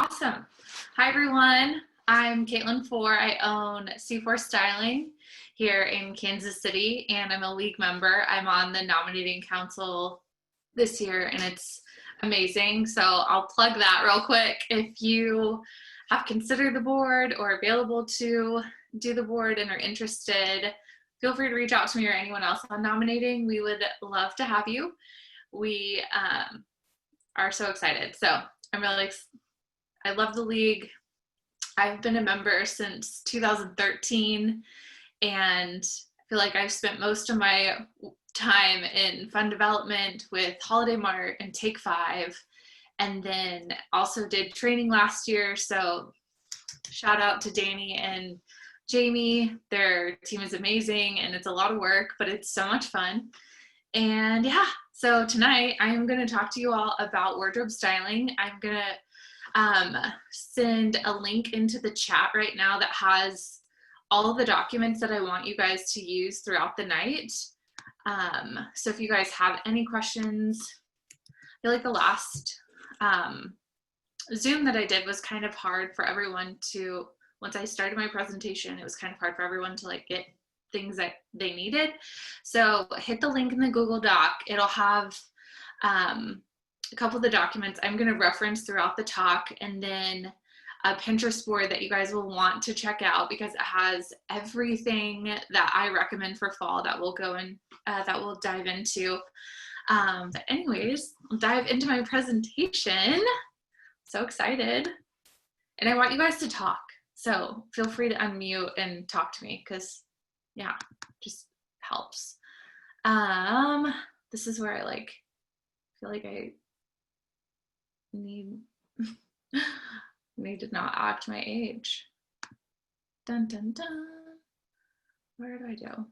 Awesome. Hi, everyone. I'm Caitlin Fore. I own C4 Styling here in Kansas City, and I'm a league member. I'm on the nominating council this year, and it's amazing. So I'll plug that real quick. If you have considered the board or available to do the board and are interested, feel free to reach out to me or anyone else on nominating. We would love to have you. We are so excited. So I'm really I love the league. I've been a member since 2013, and I feel like I've spent most of my time in fun development with Holiday Mart and Take 5, and then also did training last year. So shout out to Danny and Jamie. Their team is amazing, and it's a lot of work, but it's so much fun. And yeah, so tonight I'm going to talk to you all about wardrobe styling. I'm going to send a link into the chat right now that has all of the documents that I want you guys to use throughout the night. So if you guys have any questions, I feel like the last Zoom that I did was kind of hard for everyone to, once I started my presentation, it was kind of hard for everyone to like get things that they needed. So hit the link in the Google Doc. It'll have a couple of the documents I'm going to reference throughout the talk, and then a Pinterest board that you guys will want to check out because it has everything that I recommend for fall that we'll go in, that we'll dive into. But anyways, I'll dive into my presentation. So excited. And I want you guys to talk. So feel free to unmute and talk to me because yeah, just helps. This is where I feel like I need to not act my age. Dun dun dun. Where do I go?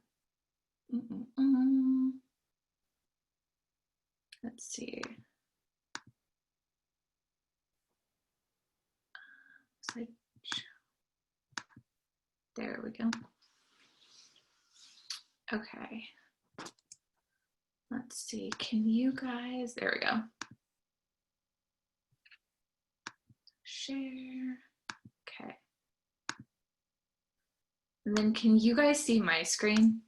Let's see. There we go. Okay. Let's see. Can you guys? There we go. Share. Okay. And then can you guys see my screen?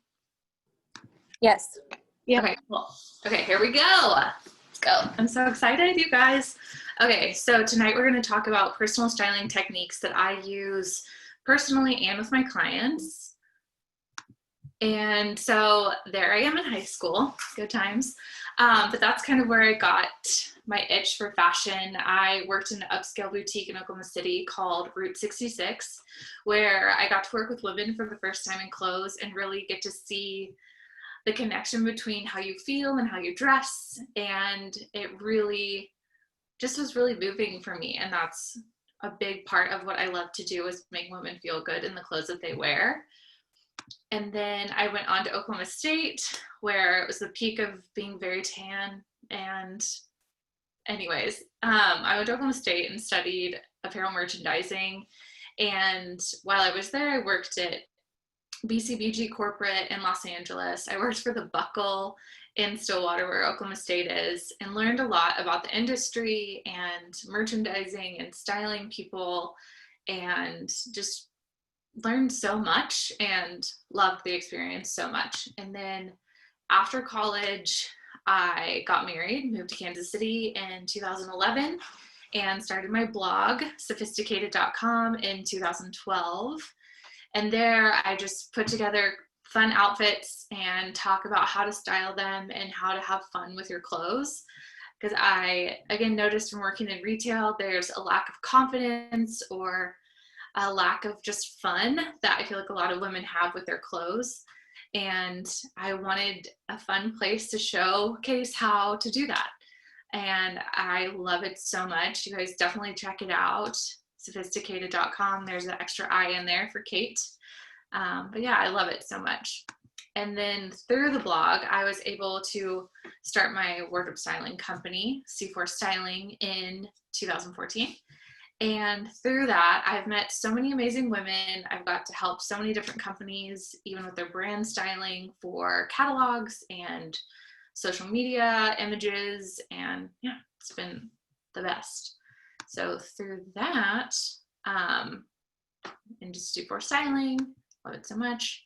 Yes. Yeah. Okay, cool. Okay, here we go. Let's go. I'm so excited, you guys. Okay, so tonight we're going to talk about personal styling techniques that I use personally and with my clients. And so there I am in high school. Good times. But that's kind of where I got my itch for fashion. I worked in an upscale boutique in Oklahoma City called Route 66, where I got to work with women for the first time in clothes and really get to see the connection between how you feel and how you dress. And it really just was really moving for me. And that's a big part of what I love to do, is make women feel good in the clothes that they wear. And then I went on to Oklahoma State, where it was the peak of being very tan. And anyways, I went to Oklahoma State and studied apparel merchandising. And while I was there, I worked at BCBG Corporate in Los Angeles. I worked for the Buckle in Stillwater, where Oklahoma State is, and learned a lot about the industry and merchandising and styling people, and just learned so much and loved the experience so much. And then after college, I got married, moved to Kansas City in 2011, and started my blog, sophisticated.com, in 2012. And there I just put together fun outfits and talk about how to style them and how to have fun with your clothes. Because I, again, noticed from working in retail, there's a lack of confidence or a lack of just fun that I feel like a lot of women have with their clothes. And I wanted a fun place to showcase how to do that. And I love it so much. You guys definitely check it out. Sophisticated.com. There's an extra I in there for Kate. But yeah, I love it so much. And then through the blog, I was able to start my wardrobe styling company, C4 Styling, in 2014. And through that, I've met so many amazing women. I've got to help so many different companies, even with their brand styling for catalogs and social media images. And yeah, it's been the best. So through that, and just do for styling. Love it so much.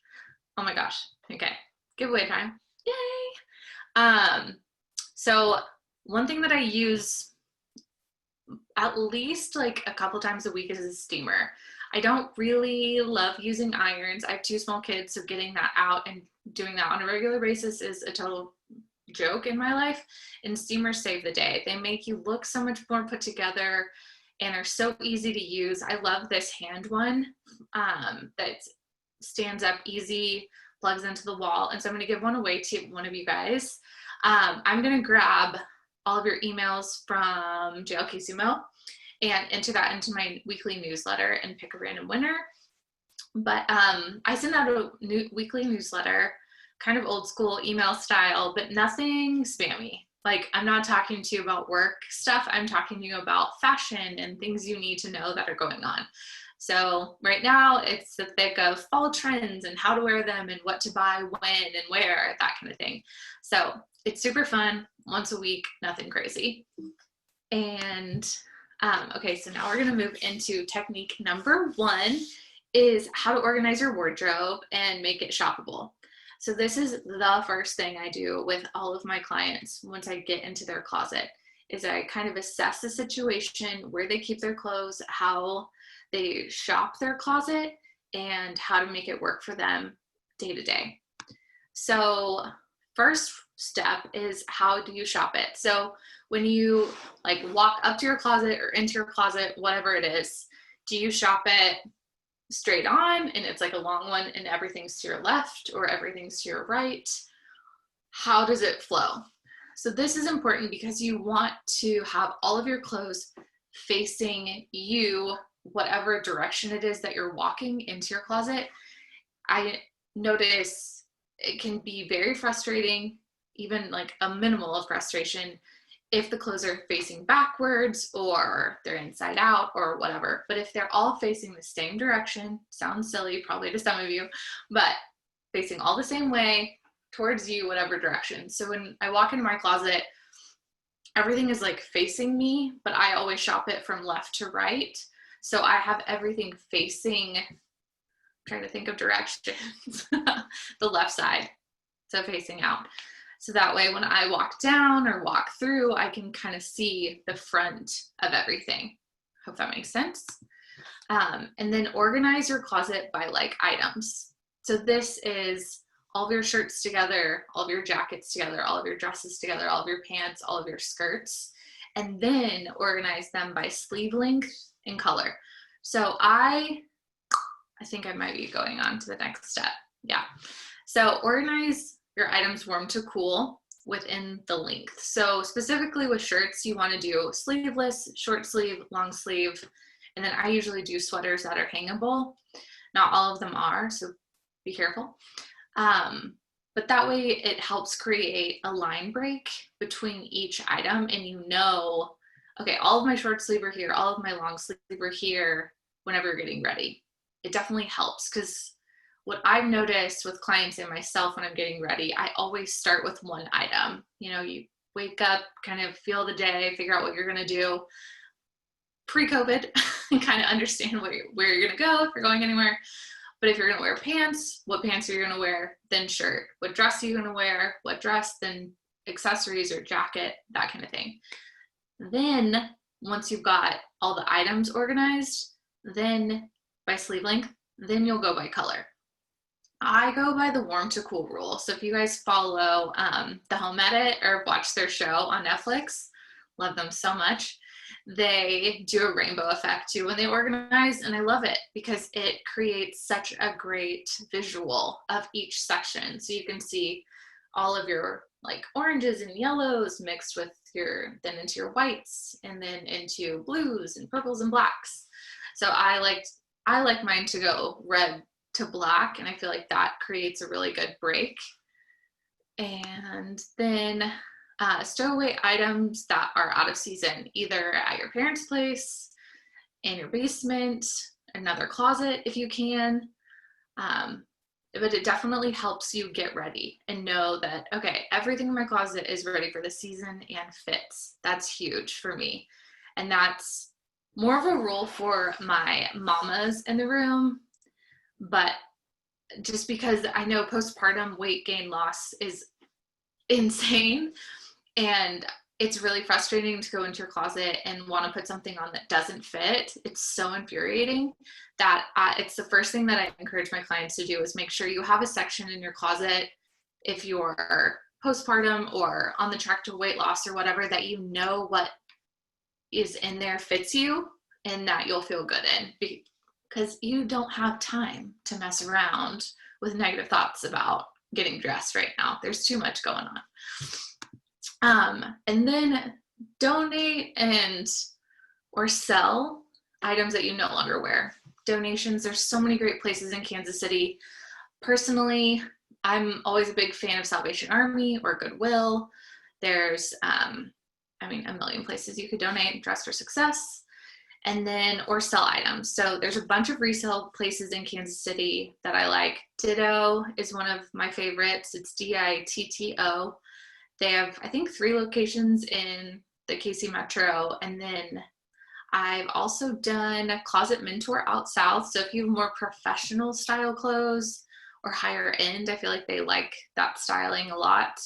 Oh my gosh. Okay. Giveaway time. Yay. So one thing that I use at least like a couple times a week is a steamer. I don't really love using irons. I have 2 small kids, so getting that out and doing that on a regular basis is a total joke in my life. And steamers save the day. They make you look so much more put together and are so easy to use. I love this hand one that stands up easy, plugs into the wall. And so I'm going to give one away to one of you guys. I'm going to grab all of your emails from JLK Sumo and enter that into my weekly newsletter and pick a random winner. But I send out a weekly newsletter, kind of old school email style, but nothing spammy. Like, I'm not talking to you about work stuff. I'm talking to you about fashion and things you need to know that are going on. So right now it's the thick of fall trends and how to wear them and what to buy when and where, that kind of thing. So it's super fun, once a week, nothing crazy. And okay, so now we're gonna move into technique number 1, is how to organize your wardrobe and make it shoppable. So this is the first thing I do with all of my clients once I get into their closet, is I kind of assess the situation, where they keep their clothes, how they shop their closet, and how to make it work for them day to day. So first step is, how do you shop it? So when you like walk up to your closet or into your closet, whatever it is, do you shop it straight on and it's like a long one and everything's to your left or everything's to your right? How does it flow? So this is important because you want to have all of your clothes facing you, whatever direction it is that you're walking into your closet. I notice it can be very frustrating, even like a minimal of frustration, if the clothes are facing backwards or they're inside out or whatever. But if they're all facing the same direction, sounds silly probably to some of you, but facing all the same way towards you, whatever direction. So when I walk into my closet, everything is like facing me, but I always shop it from left to right. So I have everything facing, I'm trying to think of directions, the left side, so facing out. So that way when I walk down or walk through, I can kind of see the front of everything. Hope that makes sense. And then organize your closet by like items. So this is all of your shirts together, all of your jackets together, all of your dresses together, all of your pants, all of your skirts, and then organize them by sleeve length and color. So I think I might be going on to the next step. Yeah. So organize your items warm to cool within the length. So specifically with shirts, you want to do sleeveless, short sleeve, long sleeve, and then I usually do sweaters that are hangable. Not all of them are, so be careful. But that way it helps create a line break between each item, and you know, okay, all of my short sleeve are here, all of my long sleeve are here whenever you're getting ready. It definitely helps, because what I've noticed with clients and myself when I'm getting ready, I always start with one item. You know, you wake up, kind of feel the day, figure out what you're going to do pre-COVID and kind of understand where you're going to go if you're going anywhere. But if you're going to wear pants, what pants are you going to wear? Then shirt. What dress are you going to wear? What dress? Then accessories or jacket, that kind of thing. Then once you've got all the items organized, then by sleeve length, then you'll go by color. I go by the warm to cool rule. So if you guys follow The Home Edit or watch their show on Netflix, love them so much. They do a rainbow effect too when they organize, and I love it because it creates such a great visual of each section. So you can see all of your like oranges and yellows mixed with then into your whites, and then into blues and purples and blacks. So I like mine to go red to black, and I feel like that creates a really good break. And then stow away items that are out of season, either at your parents' place, in your basement, another closet if you can. But it definitely helps you get ready and know that, okay, everything in my closet is ready for the season and fits. That's huge for me. And that's more of a rule for my mamas in the room, but just because I know postpartum weight gain loss is insane, and it's really frustrating to go into your closet and want to put something on that doesn't fit. It's so infuriating that it's the first thing that I encourage my clients to do is make sure you have a section in your closet if you're postpartum or on the track to weight loss or whatever, that you know what is in there fits you and that you'll feel good in, because you don't have time to mess around with negative thoughts about getting dressed right now. There's too much going on. And then donate and or sell items that you no longer wear. Donations, there's so many great places in Kansas City. Personally, I'm always a big fan of Salvation Army or Goodwill. There's, a million places you could donate, Dress for Success, and then, or sell items. So there's a bunch of resale places in Kansas City that I like. Ditto is one of my favorites. It's DITTO. They have, I think, 3 locations in the KC Metro. And then I've also done Closet Mentor out south. So if you have more professional style clothes or higher end, I feel like they like that styling a lot.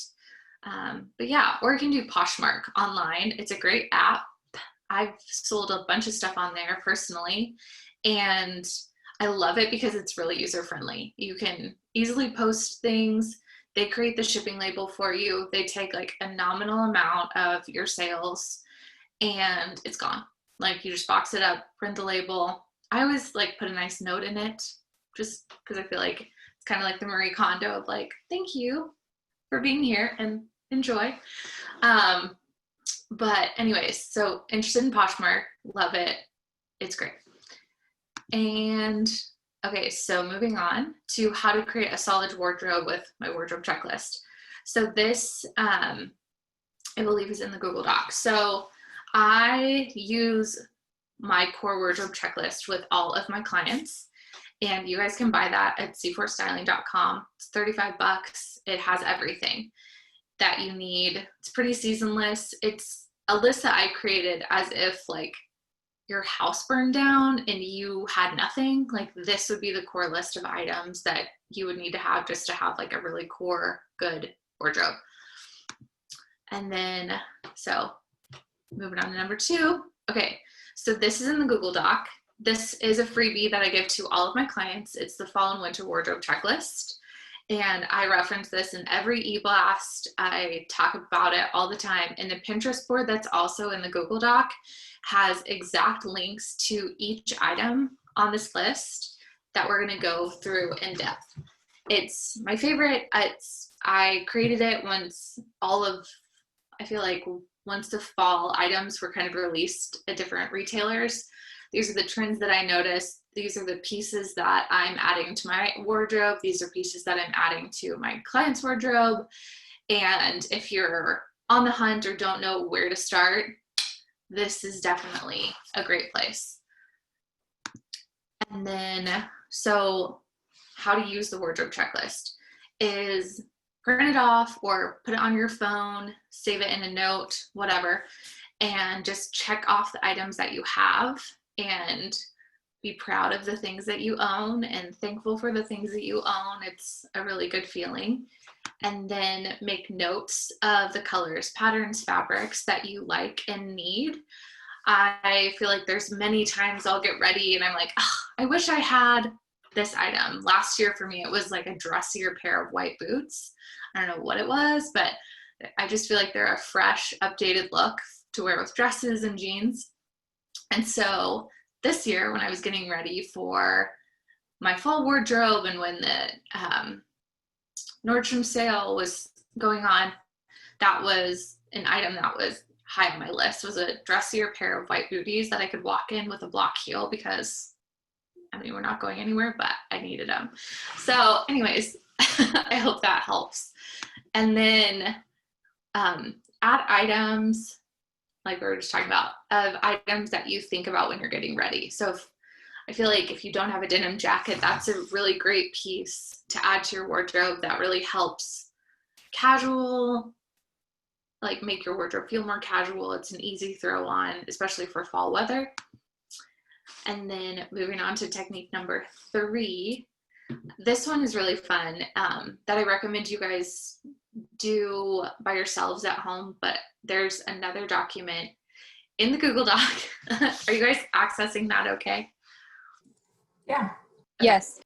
But yeah, or you can do Poshmark online. It's a great app. I've sold a bunch of stuff on there personally, and I love it because it's really user-friendly. You can easily post things. They create the shipping label for you. They take like a nominal amount of your sales and it's gone. Like you just box it up, print the label. I always like put a nice note in it just because I feel like it's kind of like the Marie Kondo of like, thank you for being here and enjoy. But anyways, so interested in Poshmark, love it. It's great. And okay, so moving on to how to create a solid wardrobe with my wardrobe checklist. So this, I believe is in the Google Doc. So I use my core wardrobe checklist with all of my clients, and you guys can buy that at c4styling.com. It's $35. It has everything that you need. It's pretty seasonless. It's a list that I created as if like your house burned down and you had nothing. Like this would be the core list of items that you would need to have just to have like a really core, good wardrobe. And then, so moving on to number 2. Okay, so this is in the Google Doc. This is a freebie that I give to all of my clients. It's the fall and winter wardrobe checklist. And I reference this in every e-blast. I talk about it all the time. And the Pinterest board that's also in the Google Doc has exact links to each item on this list that we're going to go through in depth. It's my favorite. I created it once I feel like once the fall items were kind of released at different retailers. These are the trends that I noticed. These are the pieces that I'm adding to my wardrobe. These are pieces that I'm adding to my client's wardrobe. And if you're on the hunt or don't know where to start, this is definitely a great place. And then, so how to use the wardrobe checklist is print it off or put it on your phone, save it in a note, whatever, and just check off the items that you have and be proud of the things that you own and thankful for the things that you own. It's a really good feeling. And then make notes of the colors, patterns, fabrics that you like and need. I feel like there's many times I'll get ready and I'm like, oh, I wish I had this item. Last year for me, it was like a dressier pair of white boots. I don't know what it was, but I just feel like they're a fresh, updated look to wear with dresses and jeans. And so this year when I was getting ready for my fall wardrobe and when the Nordstrom sale was going on, that was an item that was high on my list, was a dressier pair of white booties that I could walk in with a block heel because, we're not going anywhere, but I needed them. So anyways, I hope that helps. And then add items, like we were just talking about, of items that you think about when you're getting ready. So I feel like if you don't have a denim jacket, that's a really great piece to add to your wardrobe that really helps casual, like make your wardrobe feel more casual. It's an easy throw on, especially for fall weather. And then moving on to technique number 3. This one is really fun that I recommend you guys do by yourselves at home, but there's another document in the Google Doc. Are you guys accessing that okay? Yeah. Yes.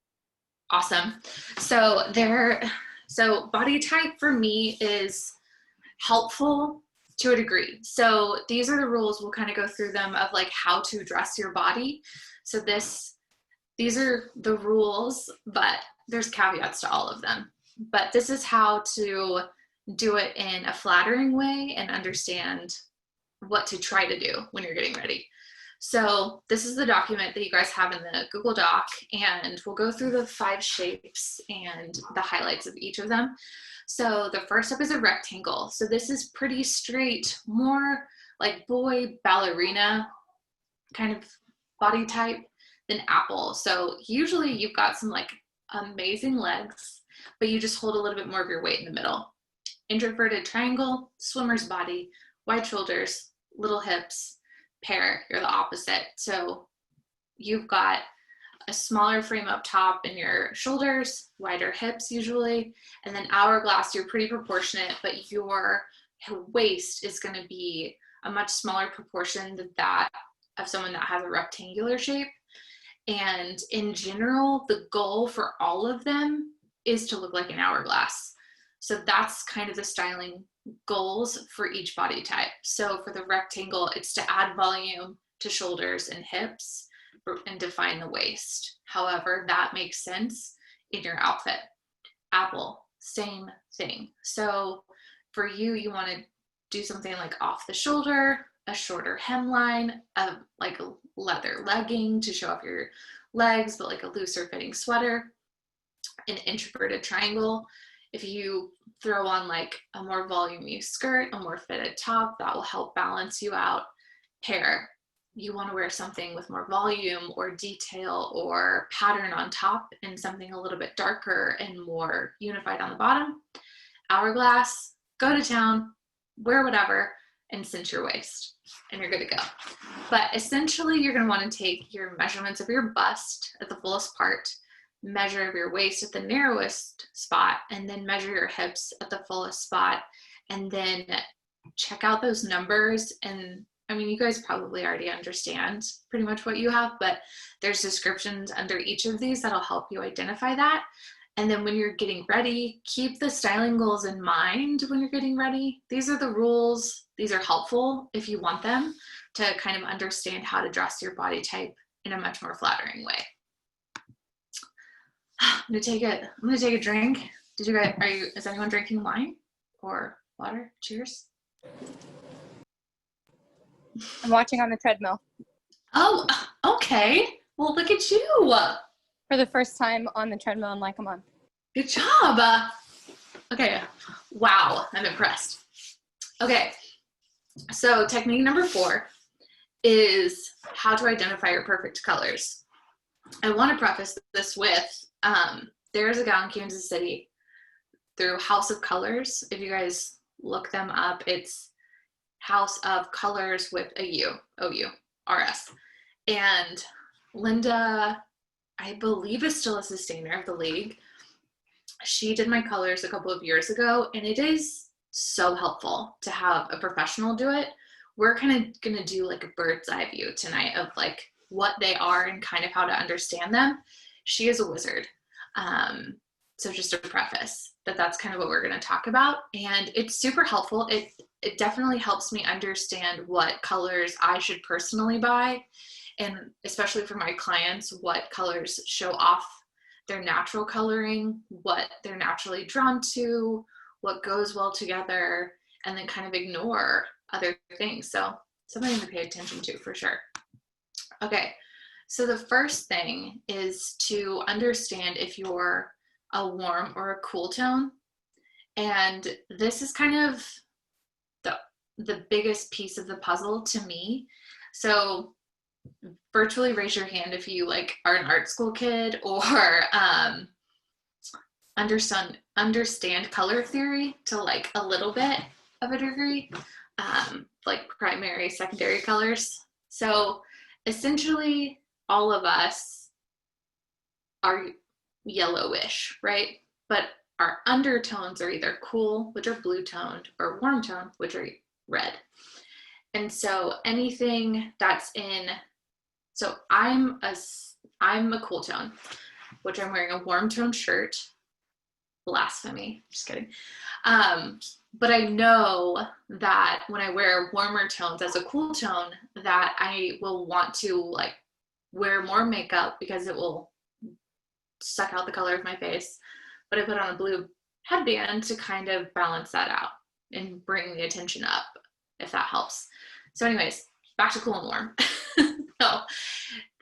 Awesome. So body type for me is helpful to a degree. So these are the rules. We'll kind of go through them of like how to dress your body. So these are the rules, but there's caveats to all of them. But this is how to do it in a flattering way and understand what to try to do when you're getting ready. So this is the document that you guys have in the Google Doc, and we'll go through the 5 shapes and the highlights of each of them. So the first up is a rectangle. So this is pretty straight, more like boy ballerina kind of body type than apple. So usually you've got some like amazing legs, but you just hold a little bit more of your weight in the middle. Introverted triangle, swimmer's body, wide shoulders, little hips. Pear, you're the opposite. So you've got a smaller frame up top in your shoulders, wider hips usually, and then hourglass, you're pretty proportionate, but your waist is going to be a much smaller proportion than that of someone that has a rectangular shape. And in general, the goal for all of them is to look like an hourglass. So that's kind of the styling goals for each body type. So for the rectangle, it's to add volume to shoulders and hips and define the waist. However, that makes sense in your outfit. Apple, same thing. So for you, you want to do something like off the shoulder, a shorter hemline, like a leather legging to show off your legs, but like a looser fitting sweater. An introverted triangle, if you throw on like a more volumey skirt, a more fitted top, that will help balance you out. Pear, you want to wear something with more volume or detail or pattern on top and something a little bit darker and more unified on the bottom. Hourglass, go to town, wear whatever, and cinch your waist, and you're good to go. But essentially, you're going to want to take your measurements of your bust at the fullest part, measure your waist at the narrowest spot, and then measure your hips at the fullest spot, and then check out those numbers. And I mean, you guys probably already understand pretty much what you have, but there's descriptions under each of these that'll help you identify that. And then when you're getting ready, keep the styling goals in mind when you're getting ready. These are the rules. These are helpful if you want them to kind of understand how to dress your body type in a much more flattering way. I'm gonna take a drink. Is anyone drinking wine or water? Cheers. I'm watching on the treadmill Oh, okay. Well, look at you. for the first time on the treadmill in like a month. Good job. Okay. Wow, I'm impressed. Okay. So technique number 4 is how to identify your perfect colors. I want to preface this with, there's a gal in Kansas City through House of Colors. If you guys look them up, it's House of Colors with a U, O-U-R-S. And Linda, I believe, is still a sustainer of the league. She did my colors a couple of years ago, and it is so helpful to have a professional do it. We're kind of going to do like a bird's eye view tonight of like what they are and kind of how to understand them. She is a wizard. So just a preface that's kind of what we're going to talk about. And it's super helpful. It definitely helps me understand what colors I should personally buy. And especially for my clients, what colors show off their natural coloring, what they're naturally drawn to, what goes well together, and then kind of ignore other things. So something to pay attention to for sure. Okay, so the first thing is to understand if you're a warm or a cool tone. And this is kind of the biggest piece of the puzzle to me. So virtually raise your hand if you like are an art school kid or understand color theory to like a little bit of a degree, like primary, secondary colors. So essentially all of us are yellowish, right? But our undertones are either cool, which are blue toned, or warm toned, which are red. And so anything that's in, so I'm a cool tone, which I'm wearing a warm tone shirt. Blasphemy, just kidding. But I know that when I wear warmer tones as a cool tone, that I will want to like wear more makeup because it will suck out the color of my face. But I put on a blue headband to kind of balance that out and bring the attention up, if that helps. So anyways, back to cool and warm. So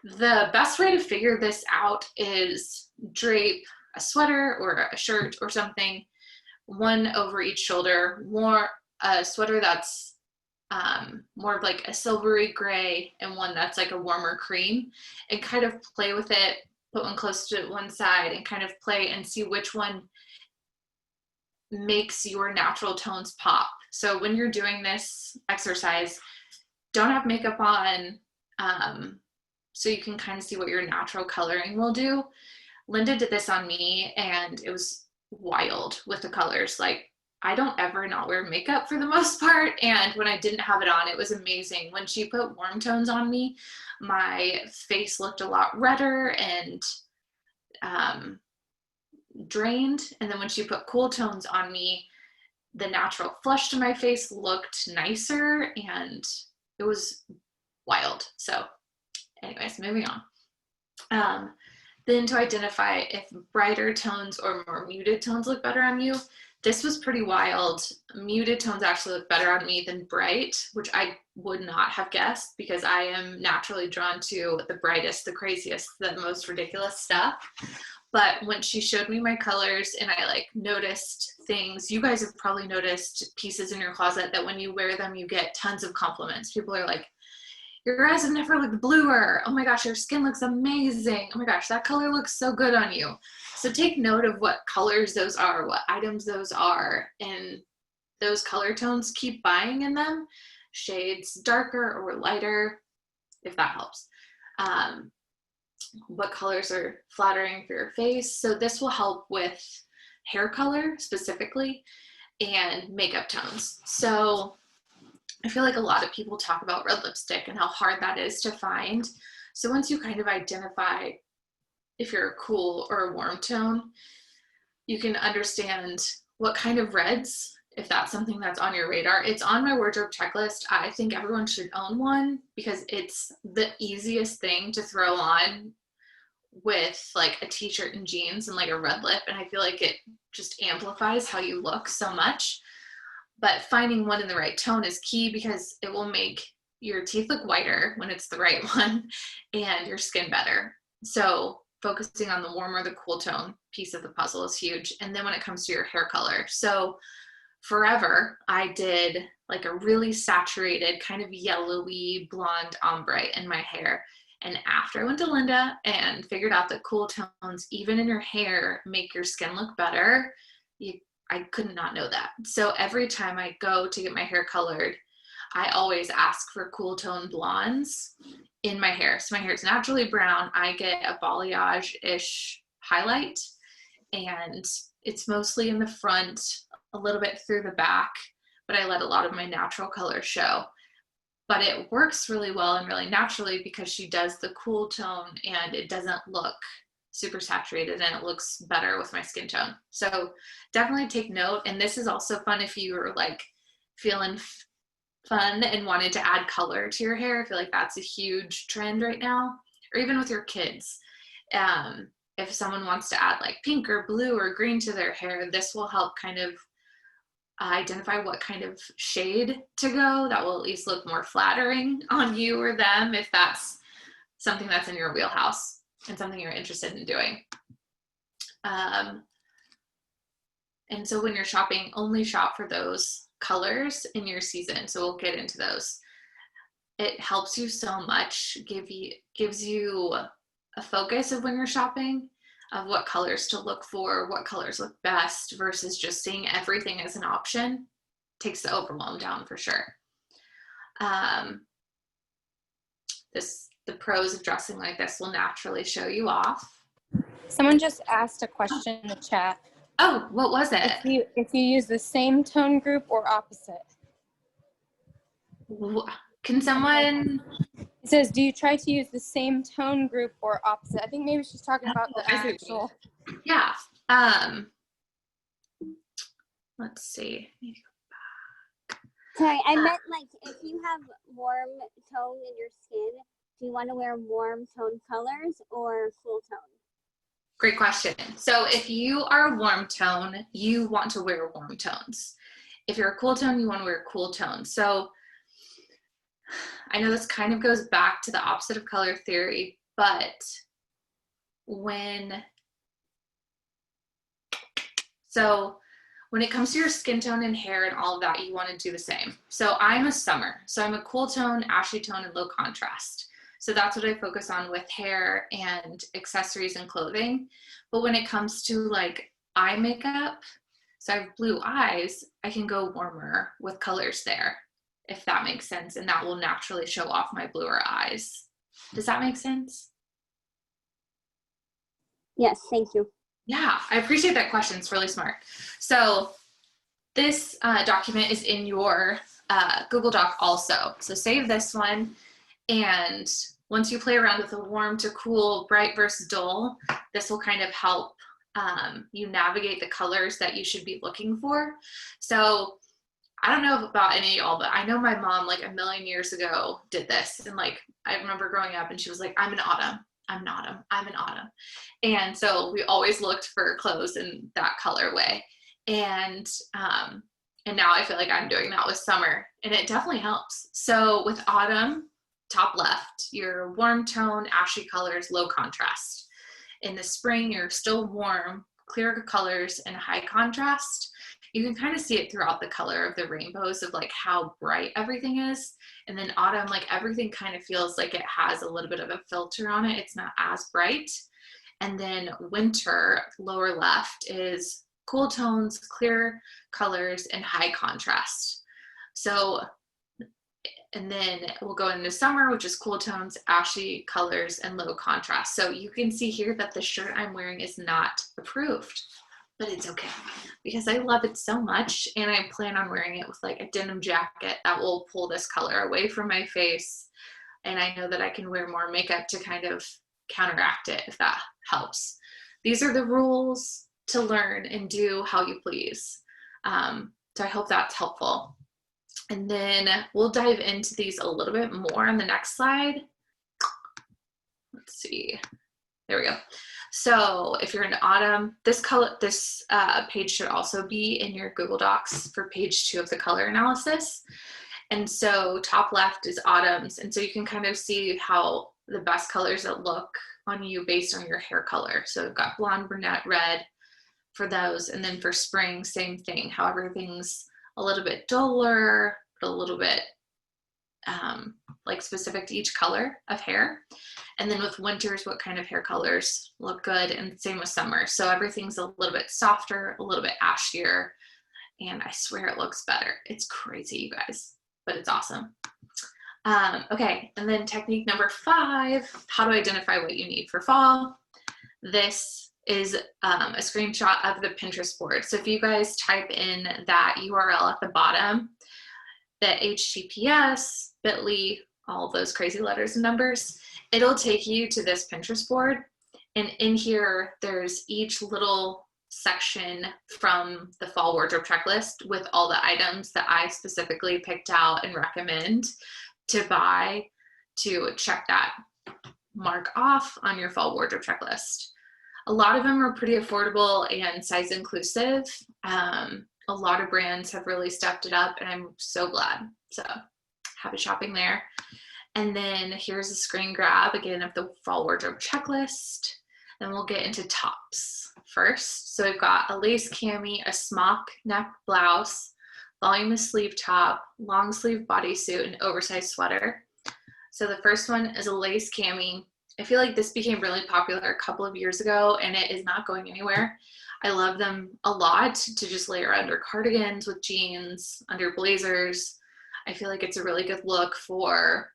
the best way to figure this out is drape a sweater or a shirt or something, one over each shoulder, more a sweater that's more of like a silvery gray and one that's like a warmer cream, and kind of play with it, put one close to one side and kind of play and see which one makes your natural tones pop. So when you're doing this exercise, don't have makeup on, so you can kind of see what your natural coloring will do. Linda did this on me and it was wild with the colors. Like, I don't ever not wear makeup for the most part, and when I didn't have it on, it was amazing. When she put warm tones on me, my face looked a lot redder and drained, and then when she put cool tones on me, the natural flush to my face looked nicer, and it was wild. So anyways, moving on. Then to identify if brighter tones or more muted tones look better on you, this was pretty wild. Muted tones actually look better on me than bright, which I would not have guessed because I am naturally drawn to the brightest, the craziest, the most ridiculous stuff. But when she showed me my colors and I like noticed things, you guys have probably noticed pieces in your closet that when you wear them, you get tons of compliments. People are like, your eyes have never looked bluer. Oh my gosh, your skin looks amazing. Oh my gosh, that color looks so good on you. So take note of what colors those are, what items those are, and those color tones, keep buying in them. Shades darker or lighter, if that helps. What colors are flattering for your face. So this will help with hair color specifically and makeup tones. So I feel like a lot of people talk about red lipstick and how hard that is to find. So once you kind of identify if you're a cool or a warm tone, you can understand what kind of reds, if that's something that's on your radar. It's on my wardrobe checklist. I think everyone should own one because it's the easiest thing to throw on with like a t-shirt and jeans and like a red lip, and I feel like it just amplifies how you look so much. But finding one in the right tone is key because it will make your teeth look whiter when it's the right one and your skin better. So focusing on the warm or the cool tone piece of the puzzle is huge. And then when it comes to your hair color, so forever I did like a really saturated kind of yellowy blonde ombre in my hair. And after I went to Linda and figured out that cool tones, even in your hair, make your skin look better, I could not know that. So every time I go to get my hair colored, I always ask for cool tone blondes in my hair. So my hair is naturally brown. I get a balayage-ish highlight, and it's mostly in the front, a little bit through the back, but I let a lot of my natural color show. But it works really well and really naturally because she does the cool tone and it doesn't look super saturated and it looks better with my skin tone. So definitely take note. And this is also fun if you're like feeling fun and wanted to add color to your hair. I feel like that's a huge trend right now, or even with your kids. If someone wants to add like pink or blue or green to their hair, this will help kind of identify what kind of shade to go that will at least look more flattering on you or them if that's something that's in your wheelhouse and something you're interested in doing. And so when you're shopping, only shop for those colors in your season. So we'll get into those. It helps you so much, gives you a focus of when you're shopping, of what colors to look for, what colors look best, versus just seeing everything as an option. Takes the overwhelm down for sure. This the pros of dressing like this will naturally show you off. Someone just asked a question in the chat. Oh, what was it? If you use the same tone group or opposite. Can someone? It says, do you try to use the same tone group or opposite? I think maybe she's talking about the I see. actual. Yeah. Let's see. Sorry, I meant like if you have warm tone in your skin, do you want to wear warm tone colors or full tone? Great question. So if you are a warm tone, you want to wear warm tones. If you're a cool tone, you want to wear cool tones. So I know this kind of goes back to the opposite of color theory, but when it comes to your skin tone and hair and all of that, you want to do the same. So I'm a summer. So I'm a cool tone, ashy tone, and low contrast. So that's what I focus on with hair and accessories and clothing. But when it comes to like eye makeup, so I have blue eyes, I can go warmer with colors there, if that makes sense. And that will naturally show off my bluer eyes. Does that make sense? Yes, thank you. Yeah, I appreciate that question. It's really smart. So this document is in your Google Doc also. So save this one. And once you play around with the warm to cool, bright versus dull, this will kind of help you navigate the colors that you should be looking for. So I don't know about any of y'all, but I know my mom like a million years ago did this. And like, I remember growing up and she was like, I'm an autumn. I'm an autumn. I'm an autumn. And so we always looked for clothes in that colorway. And now I feel like I'm doing that with summer, and it definitely helps. So with autumn, top left, your warm tone, ashy colors, low contrast. In the spring, you're still warm, clear colors, and high contrast. You can kind of see it throughout the color of the rainbows of like how bright everything is. And then autumn, like everything kind of feels like it has a little bit of a filter on it. It's not as bright. And then winter, lower left, is cool tones, clear colors, and high contrast. So, and then we'll go into summer, which is cool tones, ashy colors, and low contrast. So you can see here that the shirt I'm wearing is not approved, but it's okay because I love it so much. And I plan on wearing it with like a denim jacket that will pull this color away from my face. And I know that I can wear more makeup to kind of counteract it, if that helps. These are the rules to learn and do how you please. So I hope that's helpful. And then we'll dive into these a little bit more on the next slide. Let's see. There we go. So if you're in autumn, this page should also be in your Google Docs for page 2 of the color analysis. And so top left is autumns. And so you can kind of see how the best colors that look on you based on your hair color. So we've got blonde, brunette, red for those. And then for spring, same thing, how everything's a little bit duller, but a little bit like specific to each color of hair. And then with winters, what kind of hair colors look good, and same with summer. So everything's a little bit softer, a little bit ashier, and I swear it looks better. It's crazy, you guys, but it's awesome. Okay, and then technique number 5, how to identify what you need for fall. This is a screenshot of the Pinterest board. So if you guys type in that URL at the bottom, the HTTPS, bit.ly, all those crazy letters and numbers, it'll take you to this Pinterest board. And in here, there's each little section from the fall wardrobe checklist with all the items that I specifically picked out and recommend to buy to check that mark off on your fall wardrobe checklist. A lot of them are pretty affordable and size inclusive. A lot of brands have really stepped it up, and I'm so glad. So happy shopping there. And then here's a screen grab again of the fall wardrobe checklist. Then we'll get into tops first. So we've got a lace cami, a smock neck blouse, voluminous sleeve top, long sleeve bodysuit, and oversized sweater. So the first one is a lace cami. I feel like this became really popular a couple of years ago, and it is not going anywhere. I love them a lot to just layer under cardigans with jeans, under blazers. I feel like it's a really good look for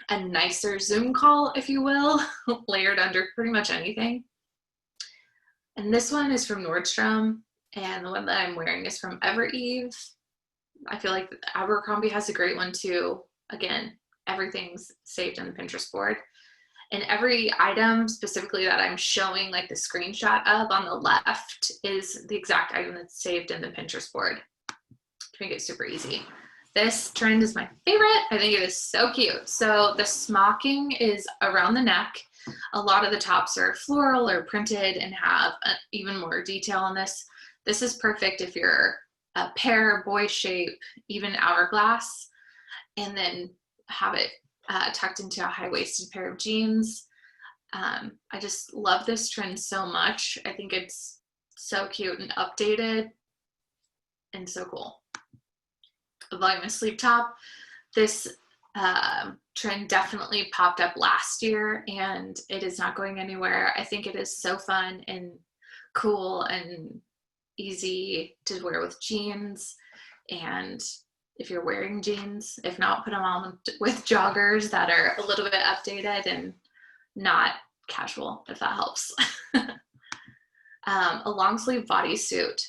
a nicer Zoom call, if you will, layered under pretty much anything. And this one is from Nordstrom, and the one that I'm wearing is from Evereve. I feel like Abercrombie has a great one too. Again, everything's saved in the Pinterest board. And every item specifically that I'm showing like the screenshot of on the left is the exact item that's saved in the Pinterest board to make it super easy. This trend is my favorite. I think it is so cute. So the smocking is around the neck. A lot of the tops are floral or printed and have even more detail on this. This is perfect if you're a pear, boy shape, even hourglass, and then have it tucked into a high-waisted pair of jeans. I just love this trend so much. I think it's so cute and updated and so cool. A Vlogmas Sleep top. This trend definitely popped up last year and it is not going anywhere. I think it is so fun and cool and easy to wear with jeans, and if you're wearing jeans, if not, put them on with joggers that are a little bit updated and not casual, if that helps. A long sleeve bodysuit.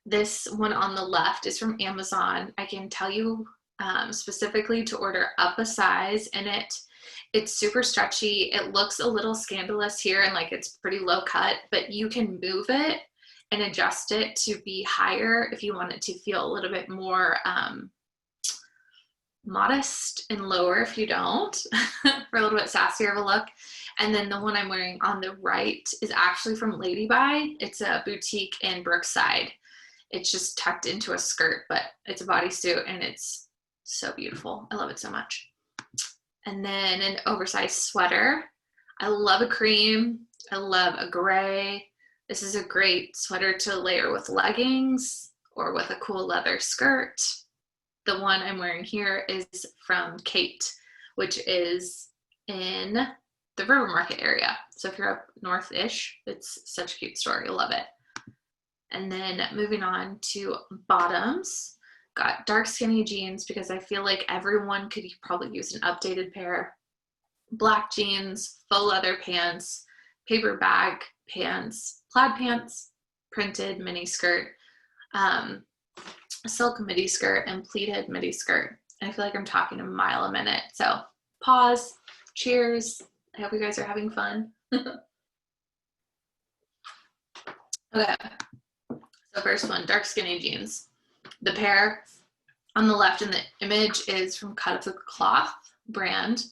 This one on the left is from Amazon. I can tell you specifically to order up a size in it. It's super stretchy. It looks a little scandalous here and like it's pretty low cut, but you can move it and adjust it to be higher if you want it to feel a little bit more modest, and lower if you don't, for a little bit sassier of a look. And then the one I'm wearing on the right is actually from Lady By. It's a boutique in Brookside. It's just tucked into a skirt, but it's a bodysuit and it's so beautiful. I love it so much. And then an oversized sweater. I love a cream. I love a gray. This is a great sweater to layer with leggings or with a cool leather skirt. The one I'm wearing here is from Kate, which is in the River Market area. So if you're up north-ish, it's such a cute store. You'll love it. And then moving on to bottoms, got dark skinny jeans because I feel like everyone could probably use an updated pair. Black jeans, faux leather pants, paper bag pants, plaid pants, printed mini skirt, silk midi skirt, and pleated midi skirt. And I feel like I'm talking a mile a minute. So pause, cheers. I hope you guys are having fun. Okay. So first one, dark skinny jeans. The pair on the left in the image is from Cut of the Cloth brand.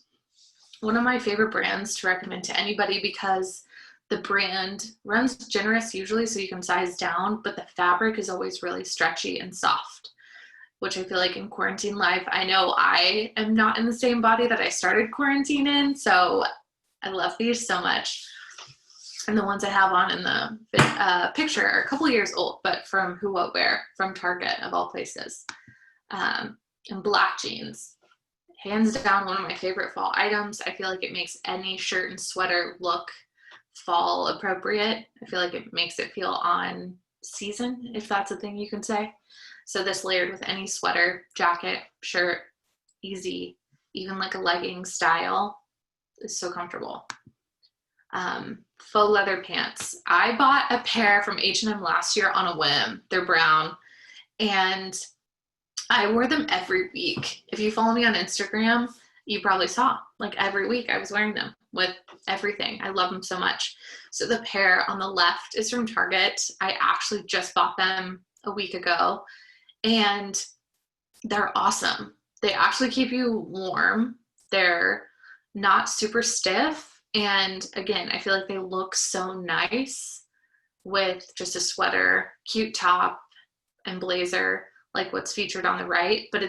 One of my favorite brands to recommend to anybody because the brand runs generous usually so you can size down, but the fabric is always really stretchy and soft, which I feel like in quarantine life, I know I am not in the same body that I started quarantine in, so I love these so much. And the ones I have on in the picture are a couple years old, but from Who What Wear, from Target of all places. And black jeans. Hands down, one of my favorite fall items. I feel like it makes any shirt and sweater look fall appropriate. I feel like it makes it feel on season, if that's a thing you can say. So this layered with any sweater, jacket, shirt, easy, even like a legging style, is so comfortable. Faux leather pants. I bought a pair from H&M last year on a whim. They're brown, and I wore them every week. If you follow me on Instagram, you probably saw like every week I was wearing them with everything. I love them so much. So the pair on the left is from Target. I actually just bought them a week ago and they're awesome. They actually keep you warm. They're not super stiff. And again, I feel like they look so nice with just a sweater, cute top, and blazer, like what's featured on the right, but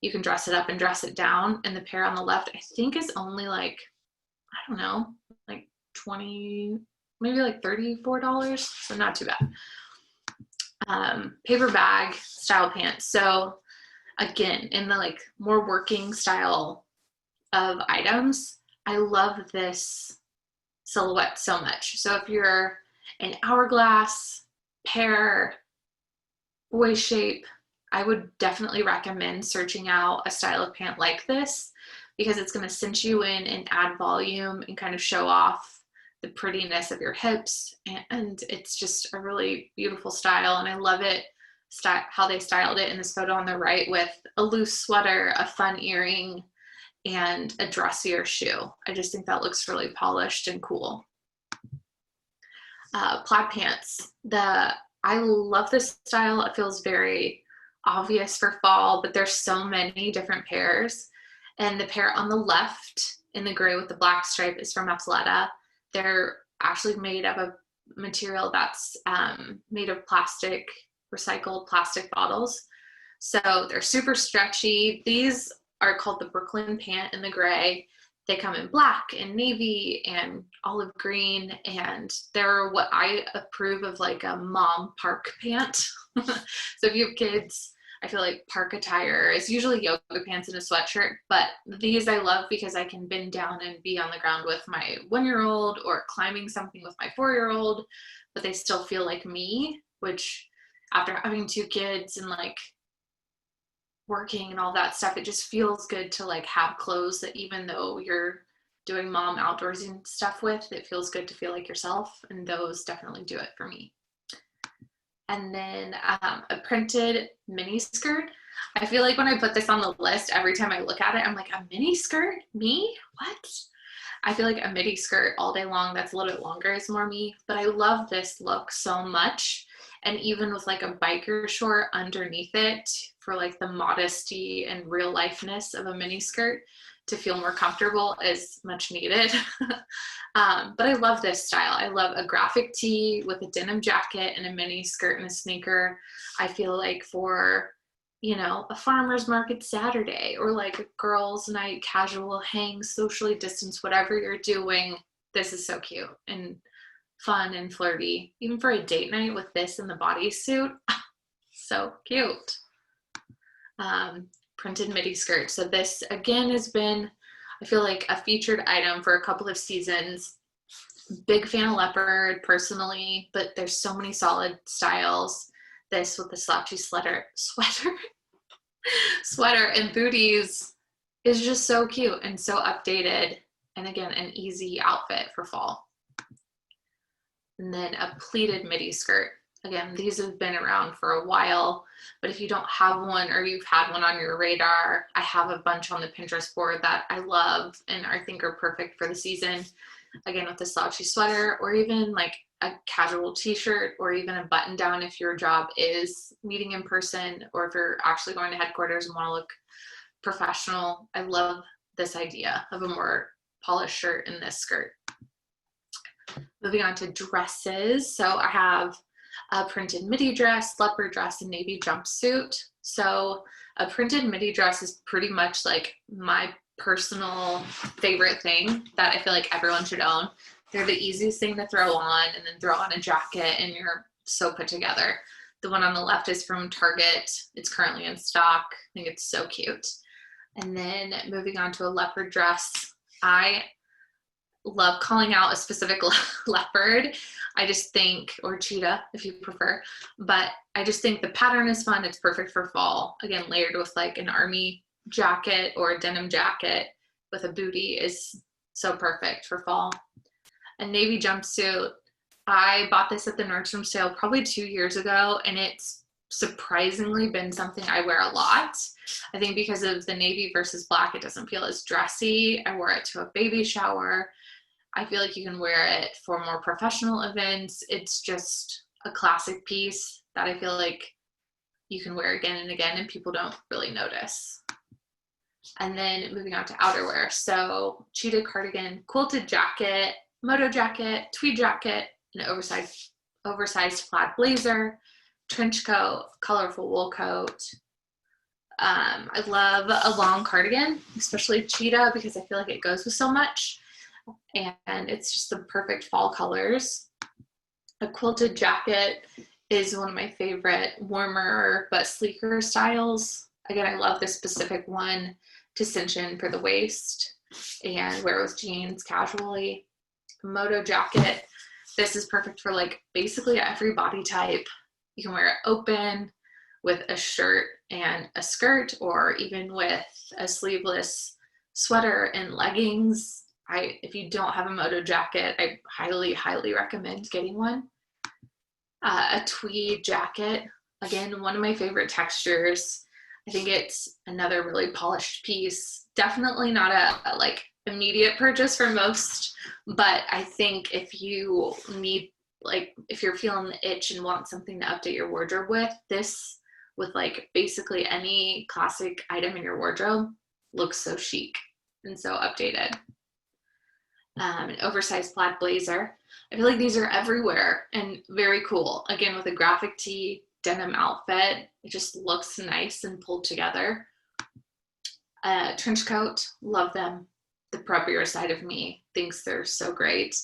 you can dress it up and dress it down. And the pair on the left, I think is only like, I don't know, like 20, maybe like $34. So not too bad. Paper bag style pants. So again, in the like more working style of items, I love this silhouette so much. So if you're an hourglass, pear, boy shape, I would definitely recommend searching out a style of pant like this because it's going to cinch you in and add volume and kind of show off the prettiness of your hips. And it's just a really beautiful style. And I love it, how they styled it in this photo on the right with a loose sweater, a fun earring, and a dressier shoe. I just think that looks really polished and cool. Plaid pants. I love this style. It feels very obvious for fall, but there's so many different pairs. And the pair on the left in the gray with the black stripe is from Athleta. They're actually made of a material that's made of plastic, recycled plastic bottles. So they're super stretchy. These are called the Brooklyn pant in the gray. They come in black and navy and olive green, and they're what I approve of, like a mom park pant. So if you have kids, I feel like park attire is usually yoga pants and a sweatshirt, but these I love because I can bend down and be on the ground with my 1-year-old or climbing something with my 4-year-old, but they still feel like me, which after having 2 kids and like working and all that stuff, it just feels good to like have clothes that even though you're doing mom outdoorsy stuff with, it feels good to feel like yourself, and those definitely do it for me. And then a printed mini skirt. I feel like when I put this on the list, every time I look at it, I'm like, a mini skirt? Me? What? I feel like a midi skirt all day long that's a little bit longer is more me, but I love this look so much. And even with like a biker short underneath it for like the modesty and real lifeness of a mini skirt to feel more comfortable is much needed. But I love this style. I love a graphic tee with a denim jacket and a mini skirt and a sneaker. I feel like for, you know, a farmer's market Saturday or like a girls' night casual hang, socially distanced, whatever you're doing, this is so cute and fun and flirty. Even for a date night with this and the bodysuit, so cute. Printed midi skirt. So this again has been, I feel like, a featured item for a couple of seasons. Big fan of leopard personally, but there's so many solid styles. This with the slouchy sweater and booties is just so cute and so updated, and again, an easy outfit for fall. And then a pleated midi skirt. Again, these have been around for a while, but if you don't have one or you've had one on your radar, I have a bunch on the Pinterest board that I love and I think are perfect for the season. Again, with a slouchy sweater or even like a casual t-shirt or even a button down if your job is meeting in person or if you're actually going to headquarters and want to look professional. I love this idea of a more polished shirt in this skirt. Moving on to dresses. So I have a printed midi dress, leopard dress, and navy jumpsuit. So a printed midi dress is pretty much like my personal favorite thing that I feel like everyone should own. They're the easiest thing to throw on and then throw on a jacket and you're so put together. The one on the left is from Target. It's currently in stock. I think it's so cute. And then moving on to a leopard dress. I love calling out a specific leopard. I just think, or cheetah if you prefer, but I just think the pattern is fun. It's perfect for fall. Again, layered with like an army jacket or a denim jacket with a booty is so perfect for fall. A navy jumpsuit. I bought this at the Nordstrom sale probably 2 years ago, and it's surprisingly been something I wear a lot. I think because of the navy versus black, it doesn't feel as dressy. I wore it to a baby shower. I feel like you can wear it for more professional events. It's just a classic piece that I feel like you can wear again and again and people don't really notice. And then moving on to outerwear. So cheetah cardigan, quilted jacket, Moto Jacket, tweed jacket, an oversized plaid blazer, trench coat, colorful wool coat. I love a long cardigan, especially cheetah, because I feel like it goes with so much. And it's just the perfect fall colors. A quilted jacket is one of my favorite warmer but sleeker styles. Again, I love this specific one to cinch in for the waist and wear with jeans casually. Moto Jacket. This is perfect for like basically every body type. You can wear it open with a shirt and a skirt, or even with a sleeveless sweater and leggings. If you don't have a Moto Jacket, I highly, highly recommend getting one. A tweed jacket, again, one of my favorite textures. I think it's another really polished piece. Definitely not a like immediate purchase for most, but I think if you need, like, if you're feeling the itch and want something to update your wardrobe with, this with like basically any classic item in your wardrobe looks so chic and so updated. An oversized plaid blazer. I feel like these are everywhere and very cool. Again, with a graphic tee, denim outfit, it just looks nice and pulled together. Trench coat, love them. The preppier side of me thinks they're so great.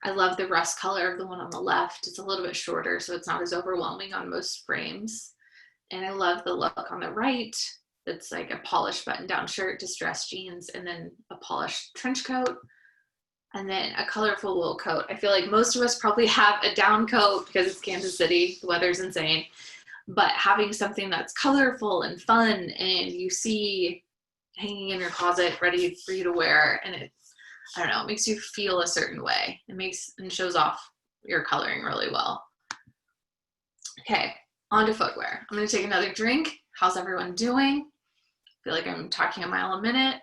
I love the rust color of the one on the left. It's a little bit shorter, so it's not as overwhelming on most frames. And I love the look on the right. It's like a polished button-down shirt, distressed jeans, and then a polished trench coat. And then a colorful wool coat. I feel like most of us probably have a down coat because it's Kansas City, the weather's insane. But having something that's colorful and fun and you see hanging in your closet ready for you to wear, and it's, I don't know, it makes you feel a certain way. It makes and shows off your coloring really well. Okay, on to footwear. I'm gonna take another drink. How's everyone doing? I feel like I'm talking a mile a minute.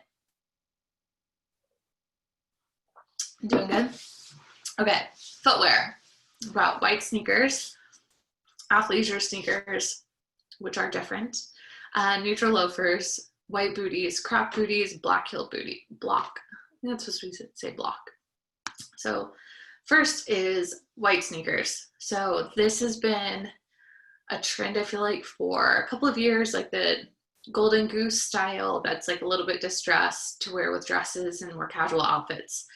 Doing good? Okay, footwear. We've got white sneakers, athleisure sneakers, which are different, neutral loafers, white booties, crop booties, black heel booty, block. I think that's supposed to say block. So first is white sneakers. So this has been a trend, I feel like, for a couple of years, like the golden goose style that's like a little bit distressed to wear with dresses and more casual outfits.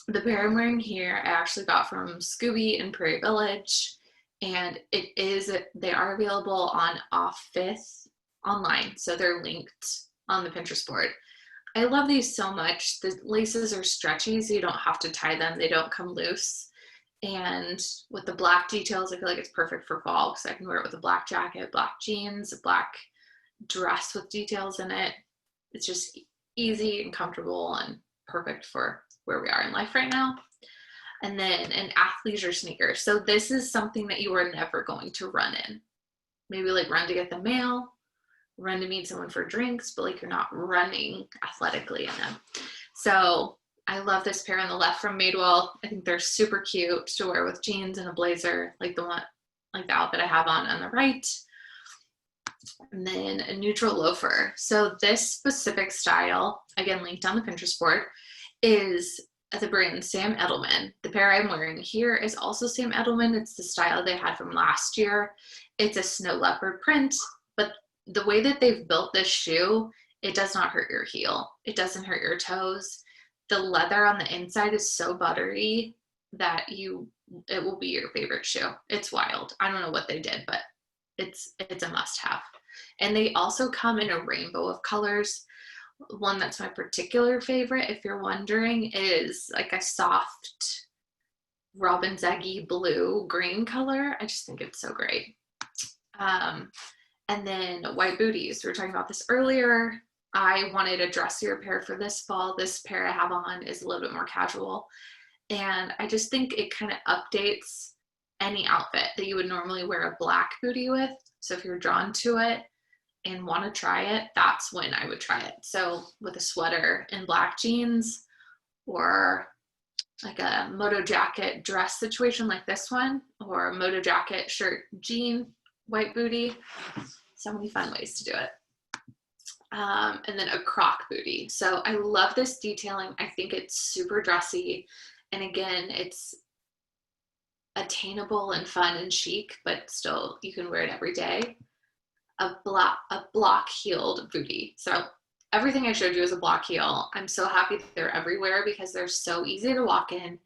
The pair I'm wearing here, I actually got from Scooby in Prairie Village, and they are available on Off Fifth online, so they're linked on the Pinterest board. I love these so much. The laces are stretchy, so you don't have to tie them. They don't come loose. And with the black details, I feel like it's perfect for fall, because I can wear it with a black jacket, black jeans, a black dress with details in it. It's just easy and comfortable and perfect for where we are in life right now. And then an athleisure sneaker. So this is something that you are never going to run in. Maybe like run to get the mail, run to meet someone for drinks, but like you're not running athletically in them. So I love this pair on the left from Madewell. I think they're super cute to wear with jeans and a blazer, like the outfit I have on the right. And then a neutral loafer. So this specific style, again linked on the Pinterest board, is the brand Sam Edelman. The pair I'm wearing here is also Sam Edelman. It's the style they had from last year. It's a snow leopard print, but the way that they've built this shoe, it does not hurt your heel. It doesn't hurt your toes. The leather on the inside is so buttery that it will be your favorite shoe. It's wild. I don't know what they did, but it's a must-have. And they also come in a rainbow of colors. One that's my particular favorite, if you're wondering, is like a soft robin's eggy blue green color. I just think it's so great. And then white booties. We were talking about this earlier. I wanted a dressier pair for this fall. This pair I have on is a little bit more casual. And I just think it kind of updates any outfit that you would normally wear a black bootie with. So if you're drawn to it and want to try it, that's when I would try it. So with a sweater and black jeans, or like a Moto Jacket dress situation like this one, or a Moto Jacket shirt jean white bootie. So many fun ways to do it. And then a croc bootie. So I love this detailing. I think it's super dressy. And again, it's attainable and fun and chic, but still you can wear it every day. A block heeled bootie. So everything I showed you is a block heel. I'm so happy that they're everywhere because they're so easy to walk in.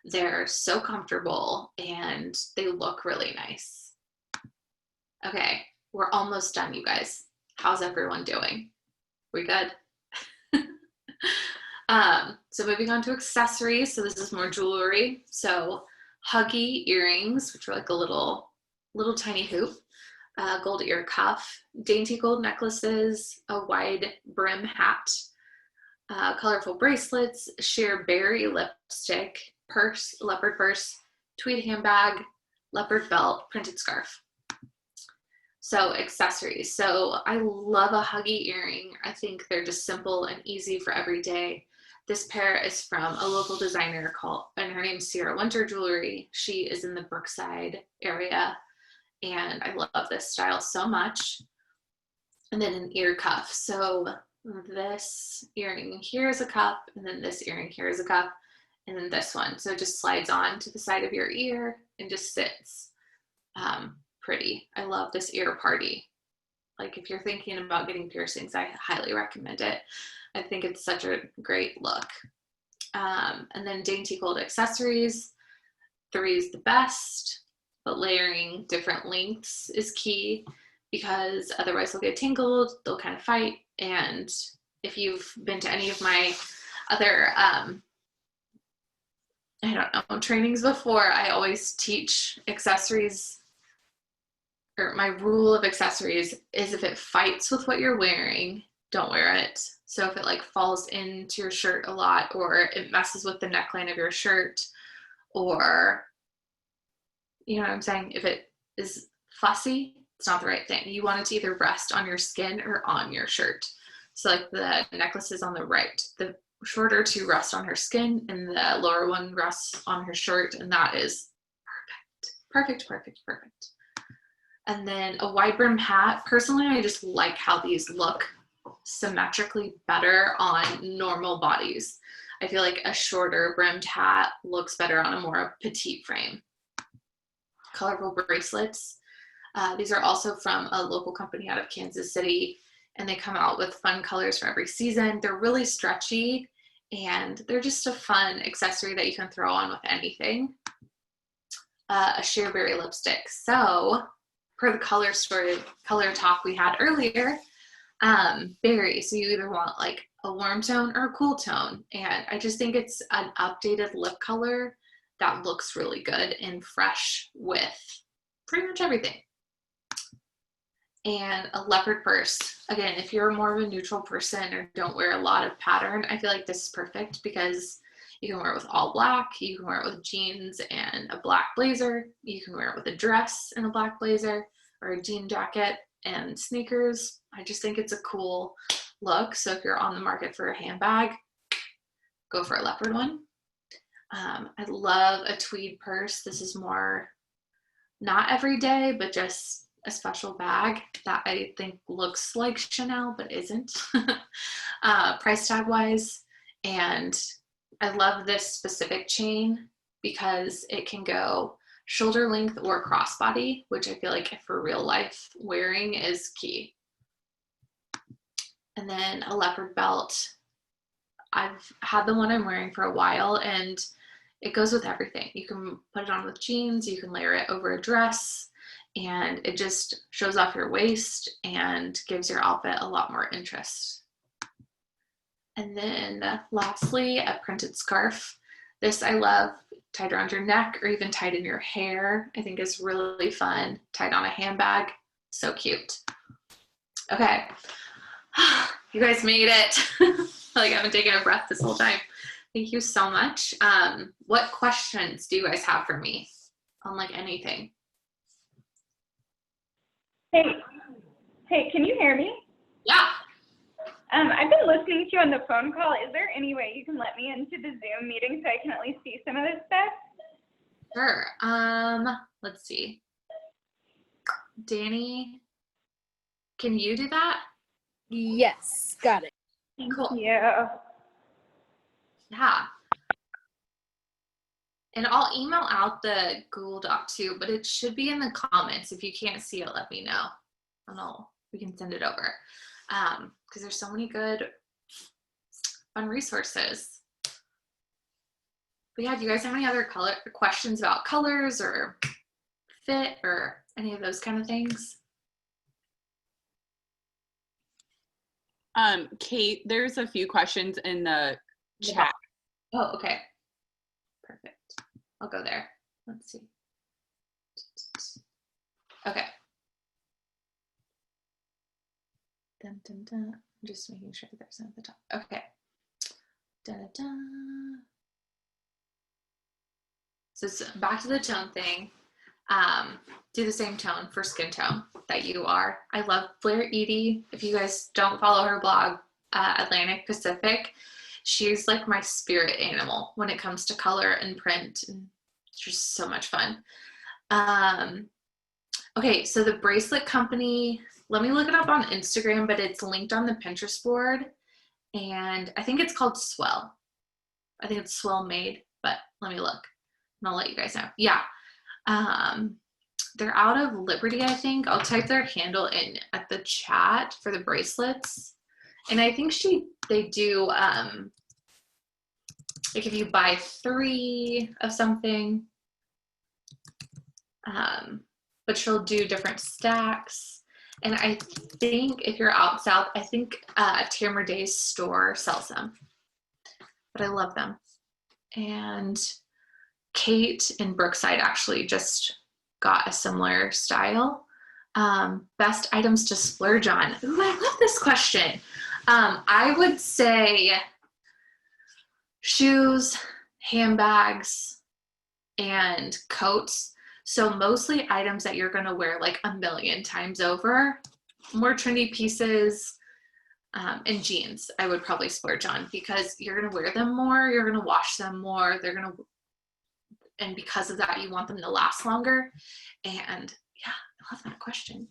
They're so comfortable and they look really nice. Okay, we're almost done, you guys. How's everyone doing? We good? So moving on to accessories. So this is more jewelry. So huggy earrings, which are like a little tiny hoop. Gold ear cuff, dainty gold necklaces, a wide brim hat, colorful bracelets, sheer berry lipstick, purse, leopard purse, tweed handbag, leopard belt, printed scarf. So accessories. So I love a huggy earring. I think they're just simple and easy for every day. This pair is from a local designer and her name's Sierra Winter Jewelry. She is in the Brookside area, and I love this style so much. And then an ear cuff. So this earring here is a cuff, and then this earring here is a cuff, and then this one. So it just slides on to the side of your ear and just sits. Pretty. I love this ear party. Like if you're thinking about getting piercings, I highly recommend it. I think it's such a great look. And then dainty gold accessories. 3 is the best, but layering different lengths is key because otherwise they'll get tangled, they'll kind of fight. And if you've been to any of my other, I don't know, trainings before, I always teach accessories, or my rule of accessories is if it fights with what you're wearing, don't wear it. So if it like falls into your shirt a lot, or it messes with the neckline of your shirt, or, you know what I'm saying? If it is fussy, it's not the right thing. You want it to either rest on your skin or on your shirt. So like the necklace is on the right, the shorter two rest on her skin, and the lower one rests on her shirt, and that is perfect, perfect, perfect, perfect. And then a wide brim hat. Personally, I just like how these look symmetrically better on normal bodies. I feel like a shorter brimmed hat looks better on a more petite frame. Colorful bracelets. These are also from a local company out of Kansas City, and they come out with fun colors for every season. They're really stretchy, and they're just a fun accessory that you can throw on with anything. A sheer berry lipstick. So per the color talk we had earlier, berry, so you either want like a warm tone or a cool tone, and I just think it's an updated lip color that looks really good and fresh with pretty much everything. And a leopard purse. Again, if you're more of a neutral person or don't wear a lot of pattern, I feel like this is perfect because you can wear it with all black, you can wear it with jeans and a black blazer, you can wear it with a dress and a black blazer, or a jean jacket and sneakers. I just think it's a cool look. So if you're on the market for a handbag, go for a leopard one. I love a tweed purse. This is more not every day, but just a special bag that I think looks like Chanel, but isn't, price tag wise. And I love this specific chain because it can go shoulder length or crossbody, which I feel like for real life wearing is key. And then a leopard belt. I've had the one I'm wearing for a while, and it goes with everything. You can put it on with jeans, you can layer it over a dress, and it just shows off your waist and gives your outfit a lot more interest. And then lastly, a printed scarf. This I love, tied around your neck or even tied in your hair. I think is really fun. Tied on a handbag, so cute. Okay, you guys made it. Like I've been taking a breath this whole time. Thank you so much. What questions do you guys have for me on like anything? Hey, can you hear me? Yeah. I've been listening to you on the phone call. Is there any way you can let me into the Zoom meeting so I can at least see some of this stuff? Sure. Let's see. Danny, can you do that? Yes, got it. Cool. Yeah. Yeah. And I'll email out the Google Doc too, but it should be in the comments. If you can't see it, let me know, and we can send it over. Because there's so many good, fun resources. But yeah, do you guys have any other questions about colors or fit or any of those kind of things? Kate, there's a few questions in the chat. Oh, okay. Perfect. I'll go there. Let's see. Okay. Dun, dun, dun. I'm just making sure there's none at the top. Okay. Da-da-da. So it's back to the tone thing. Do the same tone for skin tone that you are. I love Blair Edie. If you guys don't follow her blog, Atlantic Pacific, she's like my spirit animal when it comes to color and print, and it's just so much fun. Okay, so the bracelet company, let me look it up on Instagram, but it's linked on the Pinterest board, and I think it's called Swell. I think it's Swell Made, but let me look and I'll let you guys know. Yeah. They're out of Liberty, I think. I'll type their handle in at the chat for the bracelets. And I think they do, like if you buy 3 of something, but she'll do different stacks. And I think if you're out south, I think Tamara Day's store sells them. But I love them. And Kate in Brookside actually just got a similar style. Best items to splurge on. Ooh, I love this question. I would say shoes, handbags, and coats. So mostly items that you're gonna wear like a million times over. More trendy pieces, and jeans I would probably splurge on because you're gonna wear them more, you're gonna wash them more, and because of that, you want them to last longer. And yeah, I love that question.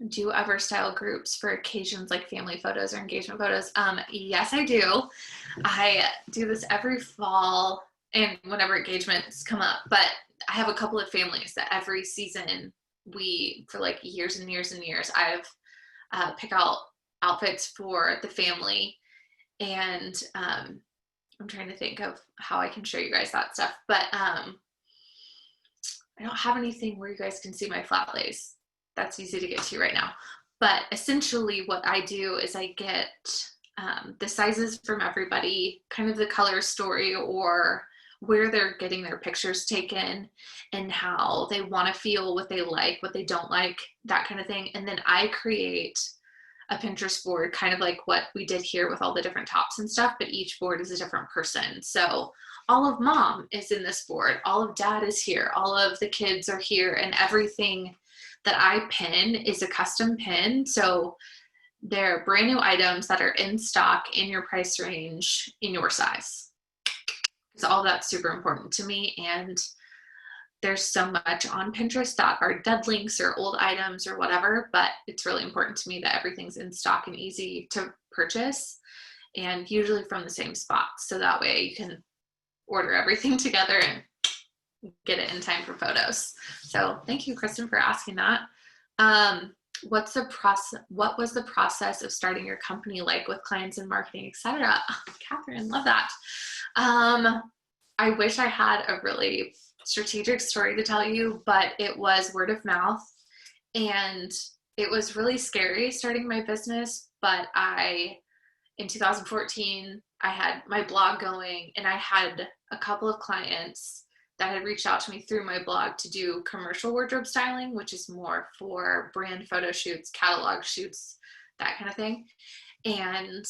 Do you ever style groups for occasions like family photos or engagement photos? Yes, I do. I do this every fall and whenever engagements come up, but I have a couple of families that every season for like years and years and years, I've pick out outfits for the family. And I'm trying to think of how I can show you guys that stuff, but I don't have anything where you guys can see my flat lays. That's easy to get to right now. But essentially what I do is I get the sizes from everybody, kind of the color story or where they're getting their pictures taken and how they want to feel, what they like, what they don't like, that kind of thing. And then I create a Pinterest board, kind of like what we did here with all the different tops and stuff, but each board is a different person. So all of mom is in this board, all of dad is here, all of the kids are here, and everything that I pin is a custom pin. So they're brand new items that are in stock in your price range, in your size. So all that's super important to me. And there's so much on Pinterest that are dead links or old items or whatever, but it's really important to me that everything's in stock and easy to purchase, and usually from the same spot. So that way you can order everything together and get it in time for photos. So thank you, Kristen, for asking that. What was the process of starting your company like with clients and marketing, etc.? Oh, Catherine, love that. I wish I had a really strategic story to tell you, but it was word of mouth, and it was really scary starting my business. But in 2014, I had my blog going, and I had a couple of clients that had reached out to me through my blog to do commercial wardrobe styling, which is more for brand photo shoots, catalog shoots, that kind of thing. And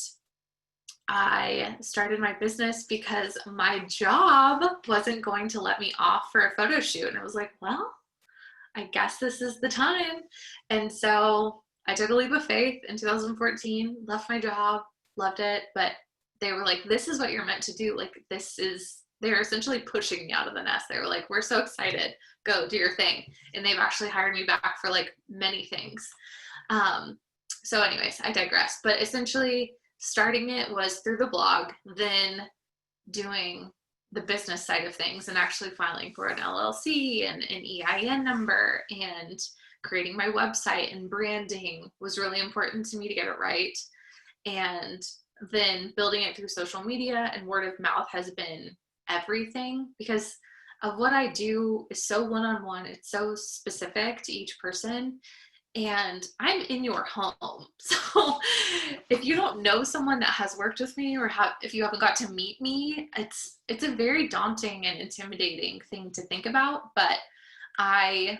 I started my business because my job wasn't going to let me off for a photo shoot. And I was like, well, I guess this is the time. And so I took a leap of faith in 2014, left my job, loved it. But they were like, this is what you're meant to do. Like, they're essentially pushing me out of the nest. They were like, we're so excited, go do your thing. And they've actually hired me back for like many things. So anyways, I digress. But essentially starting it was through the blog, then doing the business side of things and actually filing for an LLC and an EIN number and creating my website and branding was really important to me to get it right. And then building it through social media and word of mouth has been everything, because of what I do is so one-on-one. It's so specific to each person, and I'm in your home. So if you don't know someone that has worked with me, or if you haven't got to meet me, it's a very daunting and intimidating thing to think about. But I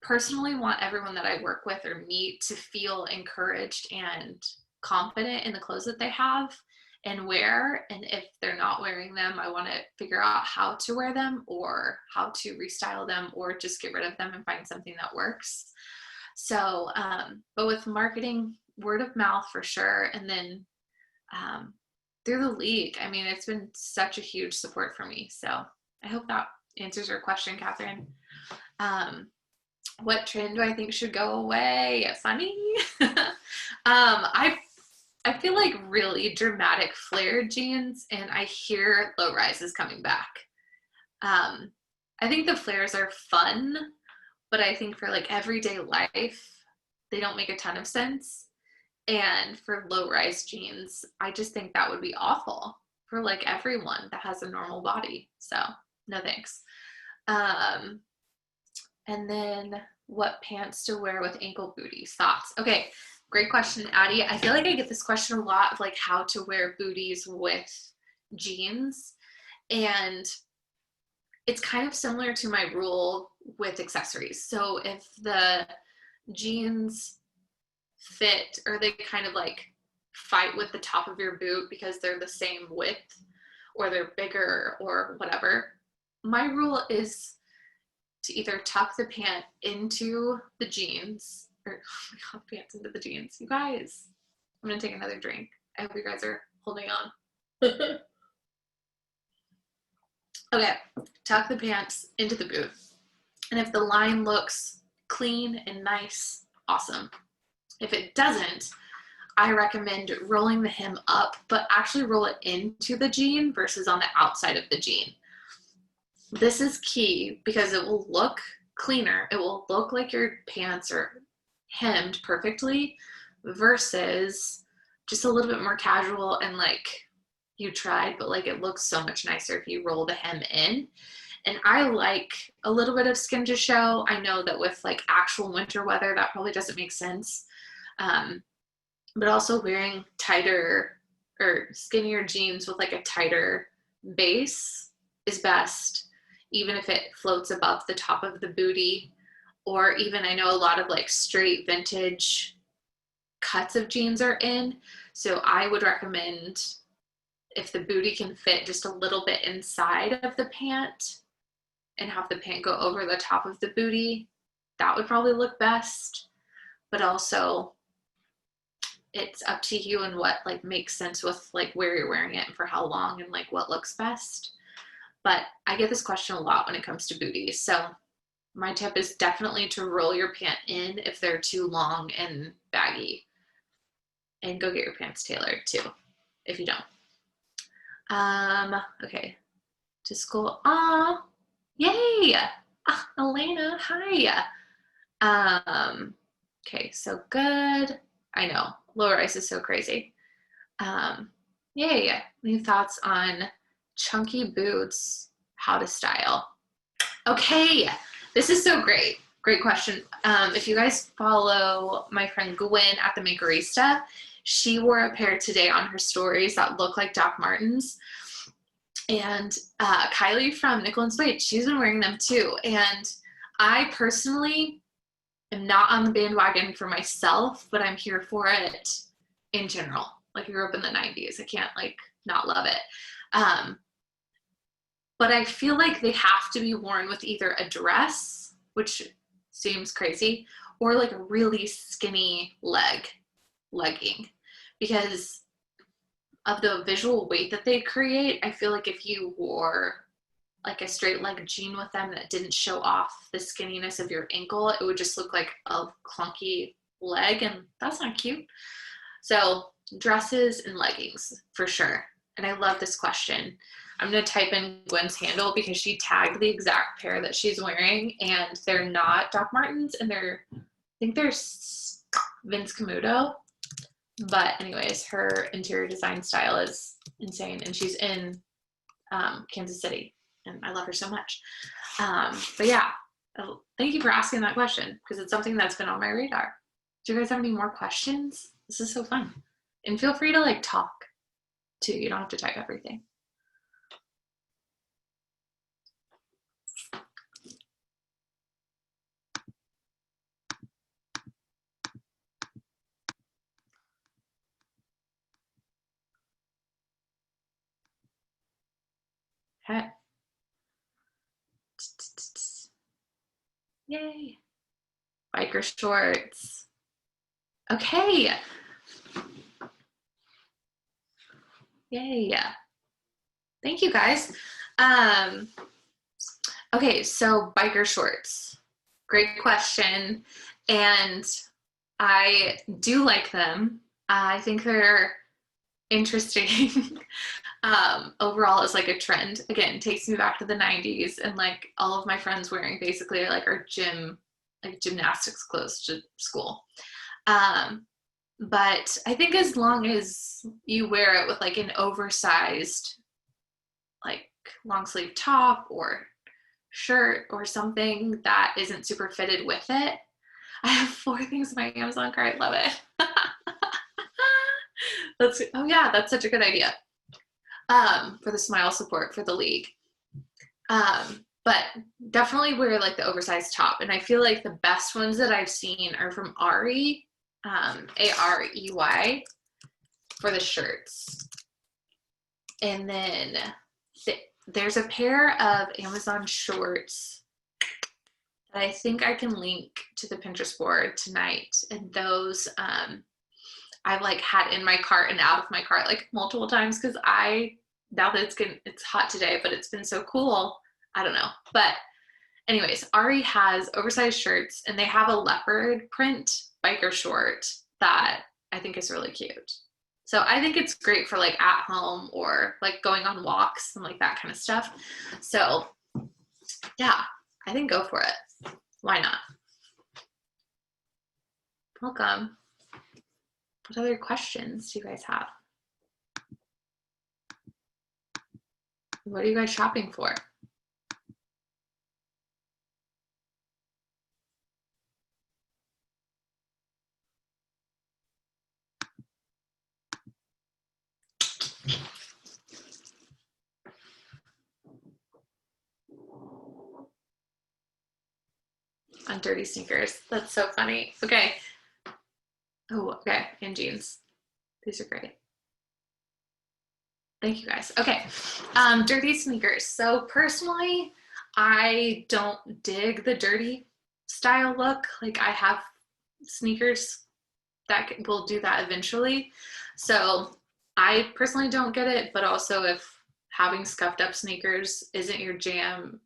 personally want everyone that I work with or meet to feel encouraged and confident in the clothes that they have. and wear. And if they're not wearing them, I want to figure out how to wear them or how to restyle them or just get rid of them and find something that works. So, but with marketing, word of mouth for sure. And then through the league, I mean, it's been such a huge support for me. So I hope that answers your question, Catherine. What trend do I think should go away? Funny. I feel like really dramatic flared jeans, and I hear low rise is coming back. I think the flares are fun, but I think for like everyday life, they don't make a ton of sense. And for low rise jeans, I just think that would be awful for like everyone that has a normal body. So no thanks. And then what pants to wear with ankle booties? Thoughts? Okay, great question, Addie. I feel like I get this question a lot of like how to wear booties with jeans. And it's kind of similar to my rule with accessories. So if the jeans fit or they kind of like fight with the top of your boot because they're the same width or they're bigger or whatever, my rule is to either tuck the pant into the jeans or oh my god, pants into the jeans. You guys, I'm gonna take another drink. I hope you guys are holding on. Okay, tuck the pants into the boot. And if the line looks clean and nice, awesome. If it doesn't, I recommend rolling the hem up, but actually roll it into the jean versus on the outside of the jean. This is key because it will look cleaner. It will look like your pants are hemmed perfectly versus just a little bit more casual and like you tried, but like it looks so much nicer if you roll the hem in. And I like a little bit of skin to show. I know that with like actual winter weather, that probably doesn't make sense. But also wearing tighter or skinnier jeans with like a tighter base is best, even if it floats above the top of the booty. Or even I know a lot of like straight vintage cuts of jeans are in. So I would recommend if the booty can fit just a little bit inside of the pant and have the pant go over the top of the booty, that would probably look best. But also it's up to you and what like makes sense with like where you're wearing it and for how long and like what looks best. But I get this question a lot when it comes to booties. So my tip is definitely to roll your pant in if they're too long and baggy, and go get your pants tailored too if you don't. Okay, to school. Yay! Elena, hi. Okay, so good. I know, low rise is so crazy. Yay! Any thoughts on chunky boots? How to style? Okay, this is so great. Great question. If you guys follow my friend Gwen at the Makerista, she wore a pair today on her stories that look like Doc Martens. And Kylie from Nickel and Spade, she's been wearing them too. And I personally am not on the bandwagon for myself, but I'm here for it in general. Like I grew up in the 90s. I can't like not love it. But I feel like they have to be worn with either a dress, which seems crazy, or like a really skinny legging, because of the visual weight that they create. I feel like if you wore like a straight leg jean with them that didn't show off the skinniness of your ankle, it would just look like a clunky leg, and that's not cute. So dresses and leggings for sure. And I love this question. I'm going to type in Gwen's handle because she tagged the exact pair that she's wearing, and they're not Doc Martens, and I think they're Vince Camuto. But anyways, her interior design style is insane, and she's in Kansas City, and I love her so much. But yeah, thank you for asking that question because it's something that's been on my radar. Do you guys have any more questions? This is so fun. And feel free to like talk too. You don't have to type everything. Okay. Yay. Biker shorts. Okay. Yay. Thank you guys. Okay, so biker shorts. Great question. And I do like them. I think they're interesting. Overall, it's like a trend. Again, it takes me back to the 90s and like all of my friends wearing basically like our gymnastics clothes to school. But I think as long as you wear it with like an oversized like long sleeve top or shirt or something that isn't super fitted with it. I have 4 things in my Amazon cart. I love it. Oh yeah, that's such a good idea. For the smile support for the league. But definitely wear like the oversized top. And I feel like the best ones that I've seen are from Ari, Arey, for the shirts. And then there's a pair of Amazon shorts that I think I can link to the Pinterest board tonight. And those I've like had in my cart and out of my cart like multiple times because now that it's hot today, but it's been so cool. I don't know. But anyways, Ari has oversized shirts and they have a leopard print biker short that I think is really cute. So I think it's great for like at home or like going on walks and like that kind of stuff. So yeah, I think go for it. Why not? Welcome. What other questions do you guys have? What are you guys shopping for? On dirty sneakers. That's so funny. Okay. Oh, okay. And jeans. These are great. Thank you guys. Okay. Dirty sneakers. So personally, I don't dig the dirty style look. Like I have sneakers that will do that eventually. So I personally don't get it, but also if having scuffed up sneakers isn't your jam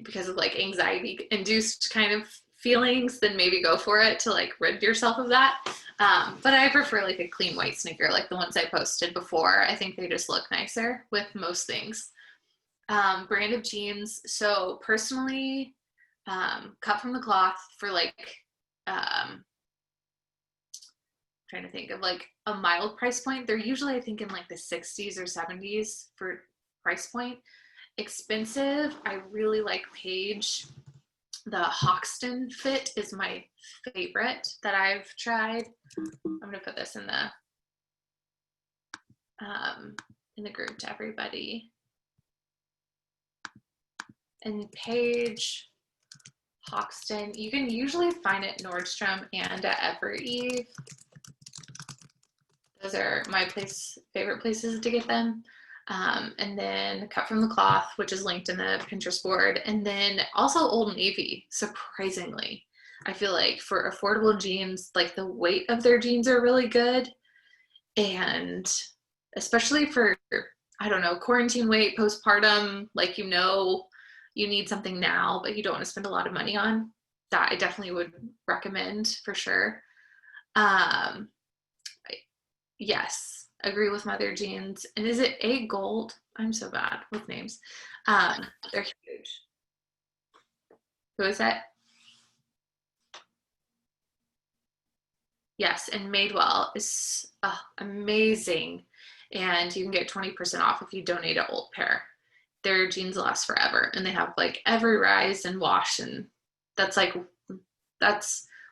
because of like anxiety induced kind of feelings, then maybe go for it to like rid yourself of that. But I prefer like a clean white sneaker, like the ones I posted before. I think they just look nicer with most things. Brand of jeans. So personally, cut from the cloth for like, trying to think of like a mild price point. They're usually, I think, in like the 60s or 70s for price point. Expensive. I really like Paige. The Hoxton fit is my favorite that I've tried. I'm gonna put this in the group to everybody. And Paige, Hoxton, you can usually find it Nordstrom and at Evereve. Those are my favorite places to get them. And then Cut from the Cloth, which is linked in the Pinterest board. And then also Old Navy, surprisingly. I feel like for affordable jeans, like the weight of their jeans are really good. And especially for, I don't know, quarantine weight, postpartum, like, you know, you need something now, but you don't want to spend a lot of money on. That I definitely would recommend for sure. Yes, agree with Mother Jeans. And is it A Gold? I'm so bad with names. They're huge. Who is that? Yes, and Madewell is amazing. And you can get 20% off if you donate an old pair. Their jeans last forever. And they have like every rise and wash. And that's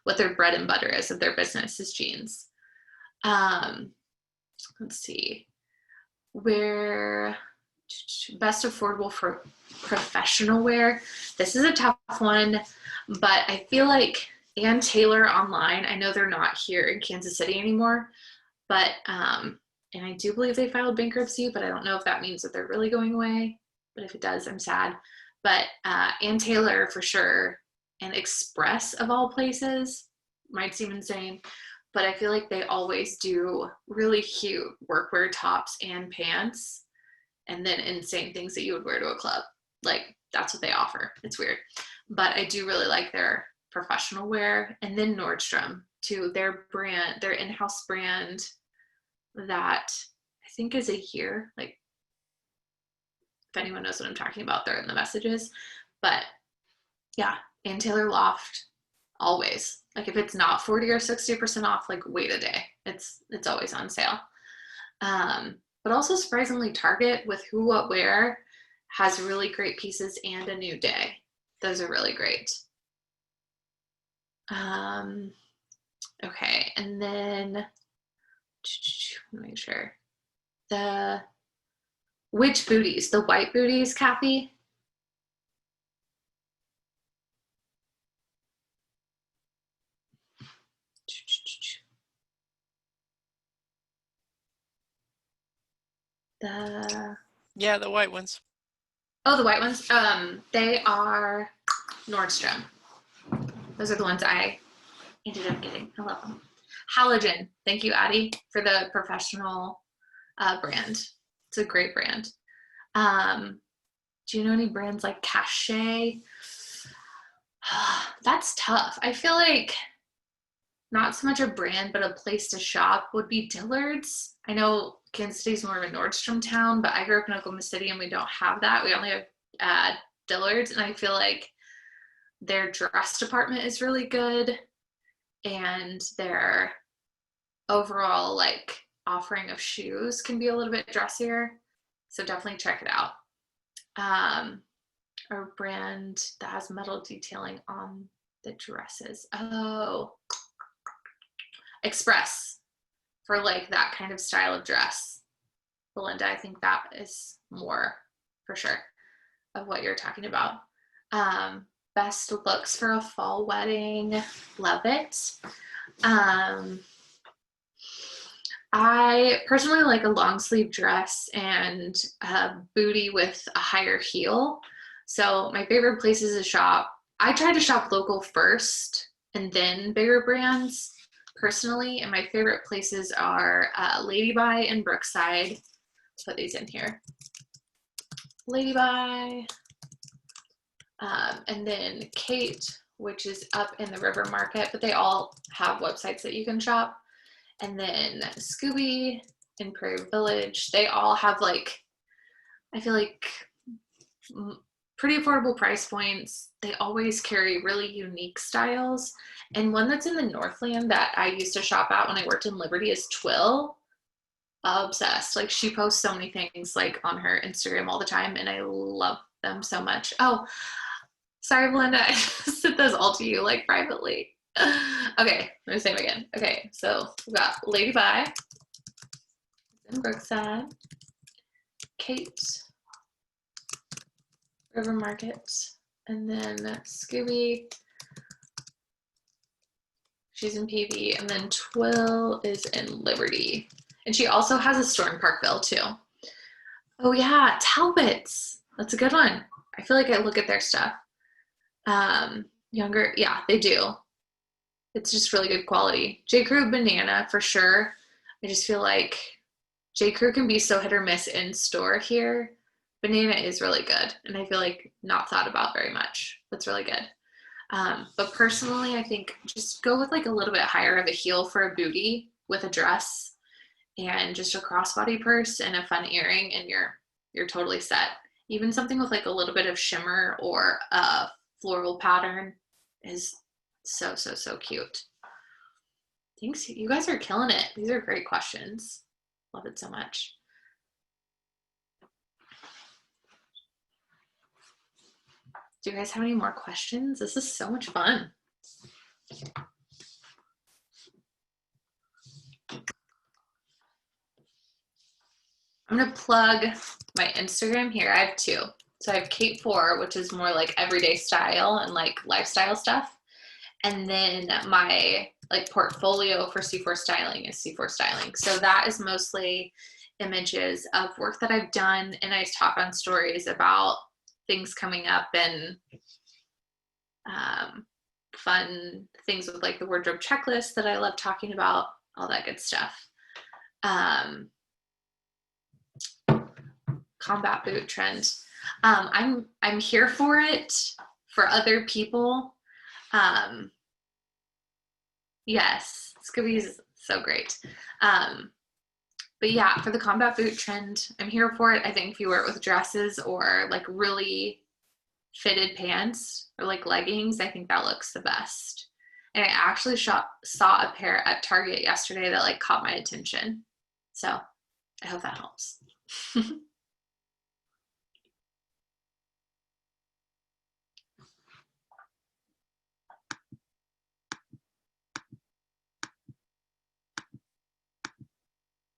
what their bread and butter is of their business is jeans. Let's see. Where best affordable for professional wear. This is a tough one, but I feel like Ann Taylor online, I know they're not here in Kansas City anymore, but and I do believe they filed bankruptcy, but I don't know if that means that they're really going away. But if it does, I'm sad. But Ann Taylor for sure, and Express of all places, might seem insane, but I feel like they always do really cute workwear tops and pants, and then insane things that you would wear to a club. Like, that's what they offer. It's weird. But I do really like their professional wear. And then Nordstrom too, their brand, their in-house brand that I think is a year. Like, if anyone knows what I'm talking about, they're in the messages. But yeah, Ann Taylor Loft, always. Like, if it's not 40 or 60% off, like, wait a day. It's always on sale. But also surprisingly, Target with Who What Wear has really great pieces and a new day. Those are really great. Okay, and then make sure which booties? The white booties, Kathy? Yeah, the white ones. Oh, the white ones. They are Nordstrom. Those are the ones I ended up getting. I love them. Halogen. Thank you, Addie, for the professional brand. It's a great brand. Do you know any brands like Cachet? That's tough. I feel like not so much a brand, but a place to shop would be Dillard's. I know Kansas City's more of a Nordstrom town, but I grew up in Oklahoma City and we don't have that. We only have Dillard's, and I feel like their dress department is really good, and their overall like offering of shoes can be a little bit dressier. So definitely check it out. A brand that has metal detailing on the dresses. Oh, Express for like that kind of style of dress. Belinda, I think that is more for sure of what you're talking about. Best looks for a fall wedding. Love it. I personally like a long sleeve dress and a booty with a higher heel. So my favorite places to shop, I try to shop local first and then bigger brands personally. And my favorite places are Lady By and Brookside. Put these in here. Lady By. And then Kate, which is up in the River Market, but they all have websites that you can shop. And then Scooby and Prairie Village, they all have like, I feel like pretty affordable price points. They always carry really unique styles. And one that's in the Northland that I used to shop at when I worked in Liberty is Twill. Obsessed. Like, she posts so many things like on her Instagram all the time, and I love them so much. Oh, sorry, Belinda, I sent those all to you like privately. Okay, I'm gonna say them again. Okay, so we got Lady By in Brookside, Kate, River Market, and then Scooby, she's in PV, and then Twill is in Liberty. And she also has a store in Parkville too. Oh yeah, Talbot's. That's a good one. I feel like I look at their stuff. Younger, yeah, they do. It's just really good quality. J. Crew Banana for sure. I just feel like J. Crew can be so hit or miss in store here. Banana is really good, and I feel like not thought about very much. That's really good. But personally, I think just go with like a little bit higher of a heel for a booty with a dress and just a crossbody purse and a fun earring, and you're totally set. Even something with like a little bit of shimmer or a floral pattern is so cute. Thanks, you guys are killing it. These are great questions. Love it so much. Do you guys have any more questions? This is so much fun. I'm gonna plug my Instagram here. I have two. So I have Kate Fore, which is more like everyday style and like lifestyle stuff. And then my like portfolio for C4 styling is C4 styling. So that is mostly images of work that I've done, and I talk on stories about things coming up and fun things with like the wardrobe checklist that I love talking about, all that good stuff. Combat boot trend. I'm here for it for other people. Yes, it's gonna be so great. But yeah, for the combat boot trend, I'm here for it. I think if you wear it with dresses or like really fitted pants or like leggings, I think that looks the best. And I actually saw a pair at Target yesterday that like caught my attention. So I hope that helps.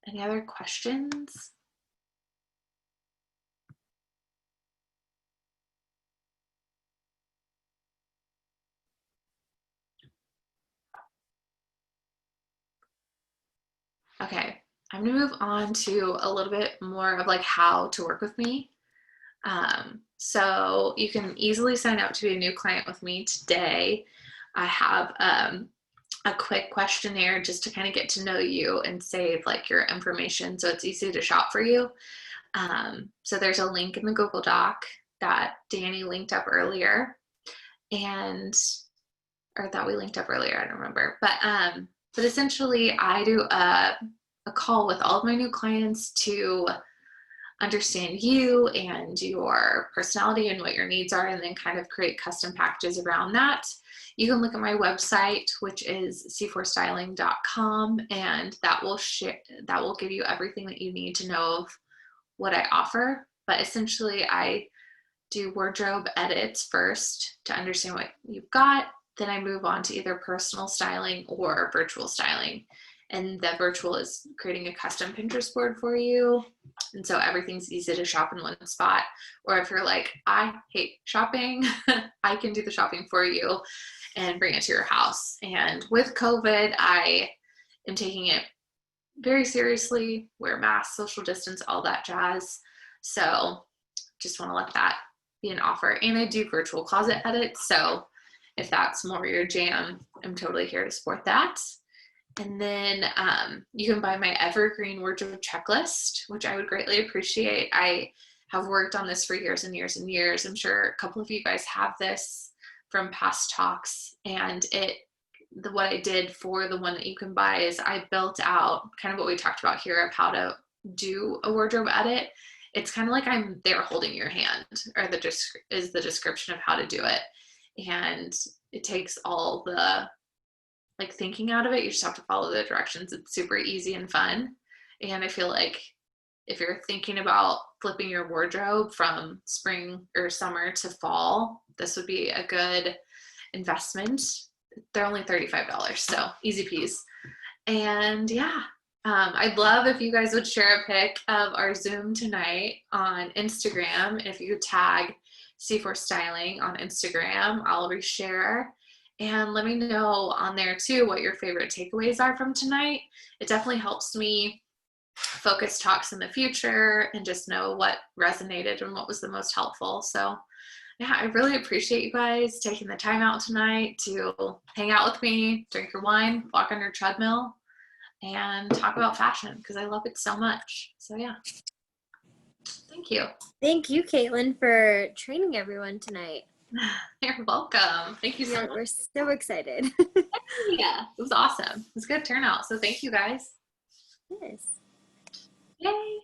Any other questions? Okay, I'm gonna move on to a little bit more of like how to work with me. So you can easily sign up to be a new client with me today. I have a quick questionnaire just to kind of get to know you and save like your information so it's easy to shop for you. So there's a link in the Google Doc that Danny linked up earlier, or that we linked up earlier, I don't remember. But essentially I do a call with all of my new clients to understand you and your personality and what your needs are, and then kind of create custom packages around that. You can look at my website, which is c4styling.com, and that will give you everything that you need to know of what I offer. But essentially I do wardrobe edits first to understand what you've got. Then I move on to either personal styling or virtual styling. And the virtual is creating a custom Pinterest board for you. And so everything's easy to shop in one spot. Or if you're like, I hate shopping, I can do the shopping for you and bring it to your house. And with COVID, I am taking it very seriously, wear masks, social distance, all that jazz. So just want to let that be an offer. And I do virtual closet edits. So if that's more your jam, I'm totally here to support that. And then you can buy my evergreen wardrobe checklist, which I would greatly appreciate. I have worked on this for years and years and years. I'm sure a couple of you guys have this from past talks. And what I did for the one that you can buy is I built out kind of what we talked about here of how to do a wardrobe edit. It's kind of like I'm there holding your hand, or is the description of how to do it. And it takes all the like thinking out of it. You just have to follow the directions. It's super easy and fun. And I feel like if you're thinking about flipping your wardrobe from spring or summer to fall, this would be a good investment. They're only $35, so easy peasy. And yeah, I'd love if you guys would share a pic of our Zoom tonight on Instagram. If you tag C4 Styling on Instagram, I'll reshare. And let me know on there too what your favorite takeaways are from tonight. It definitely helps me focus talks in the future and just know what resonated and what was the most helpful. So yeah, I really appreciate you guys taking the time out tonight to hang out with me, drink your wine, walk on your treadmill, and talk about fashion because I love it so much. So yeah, thank you. Thank you, Caitlin, for training everyone tonight. You're welcome. Thank you so much. We're so excited. Yeah, it was awesome. It was a good turnout. So thank you guys. Yes. Yay.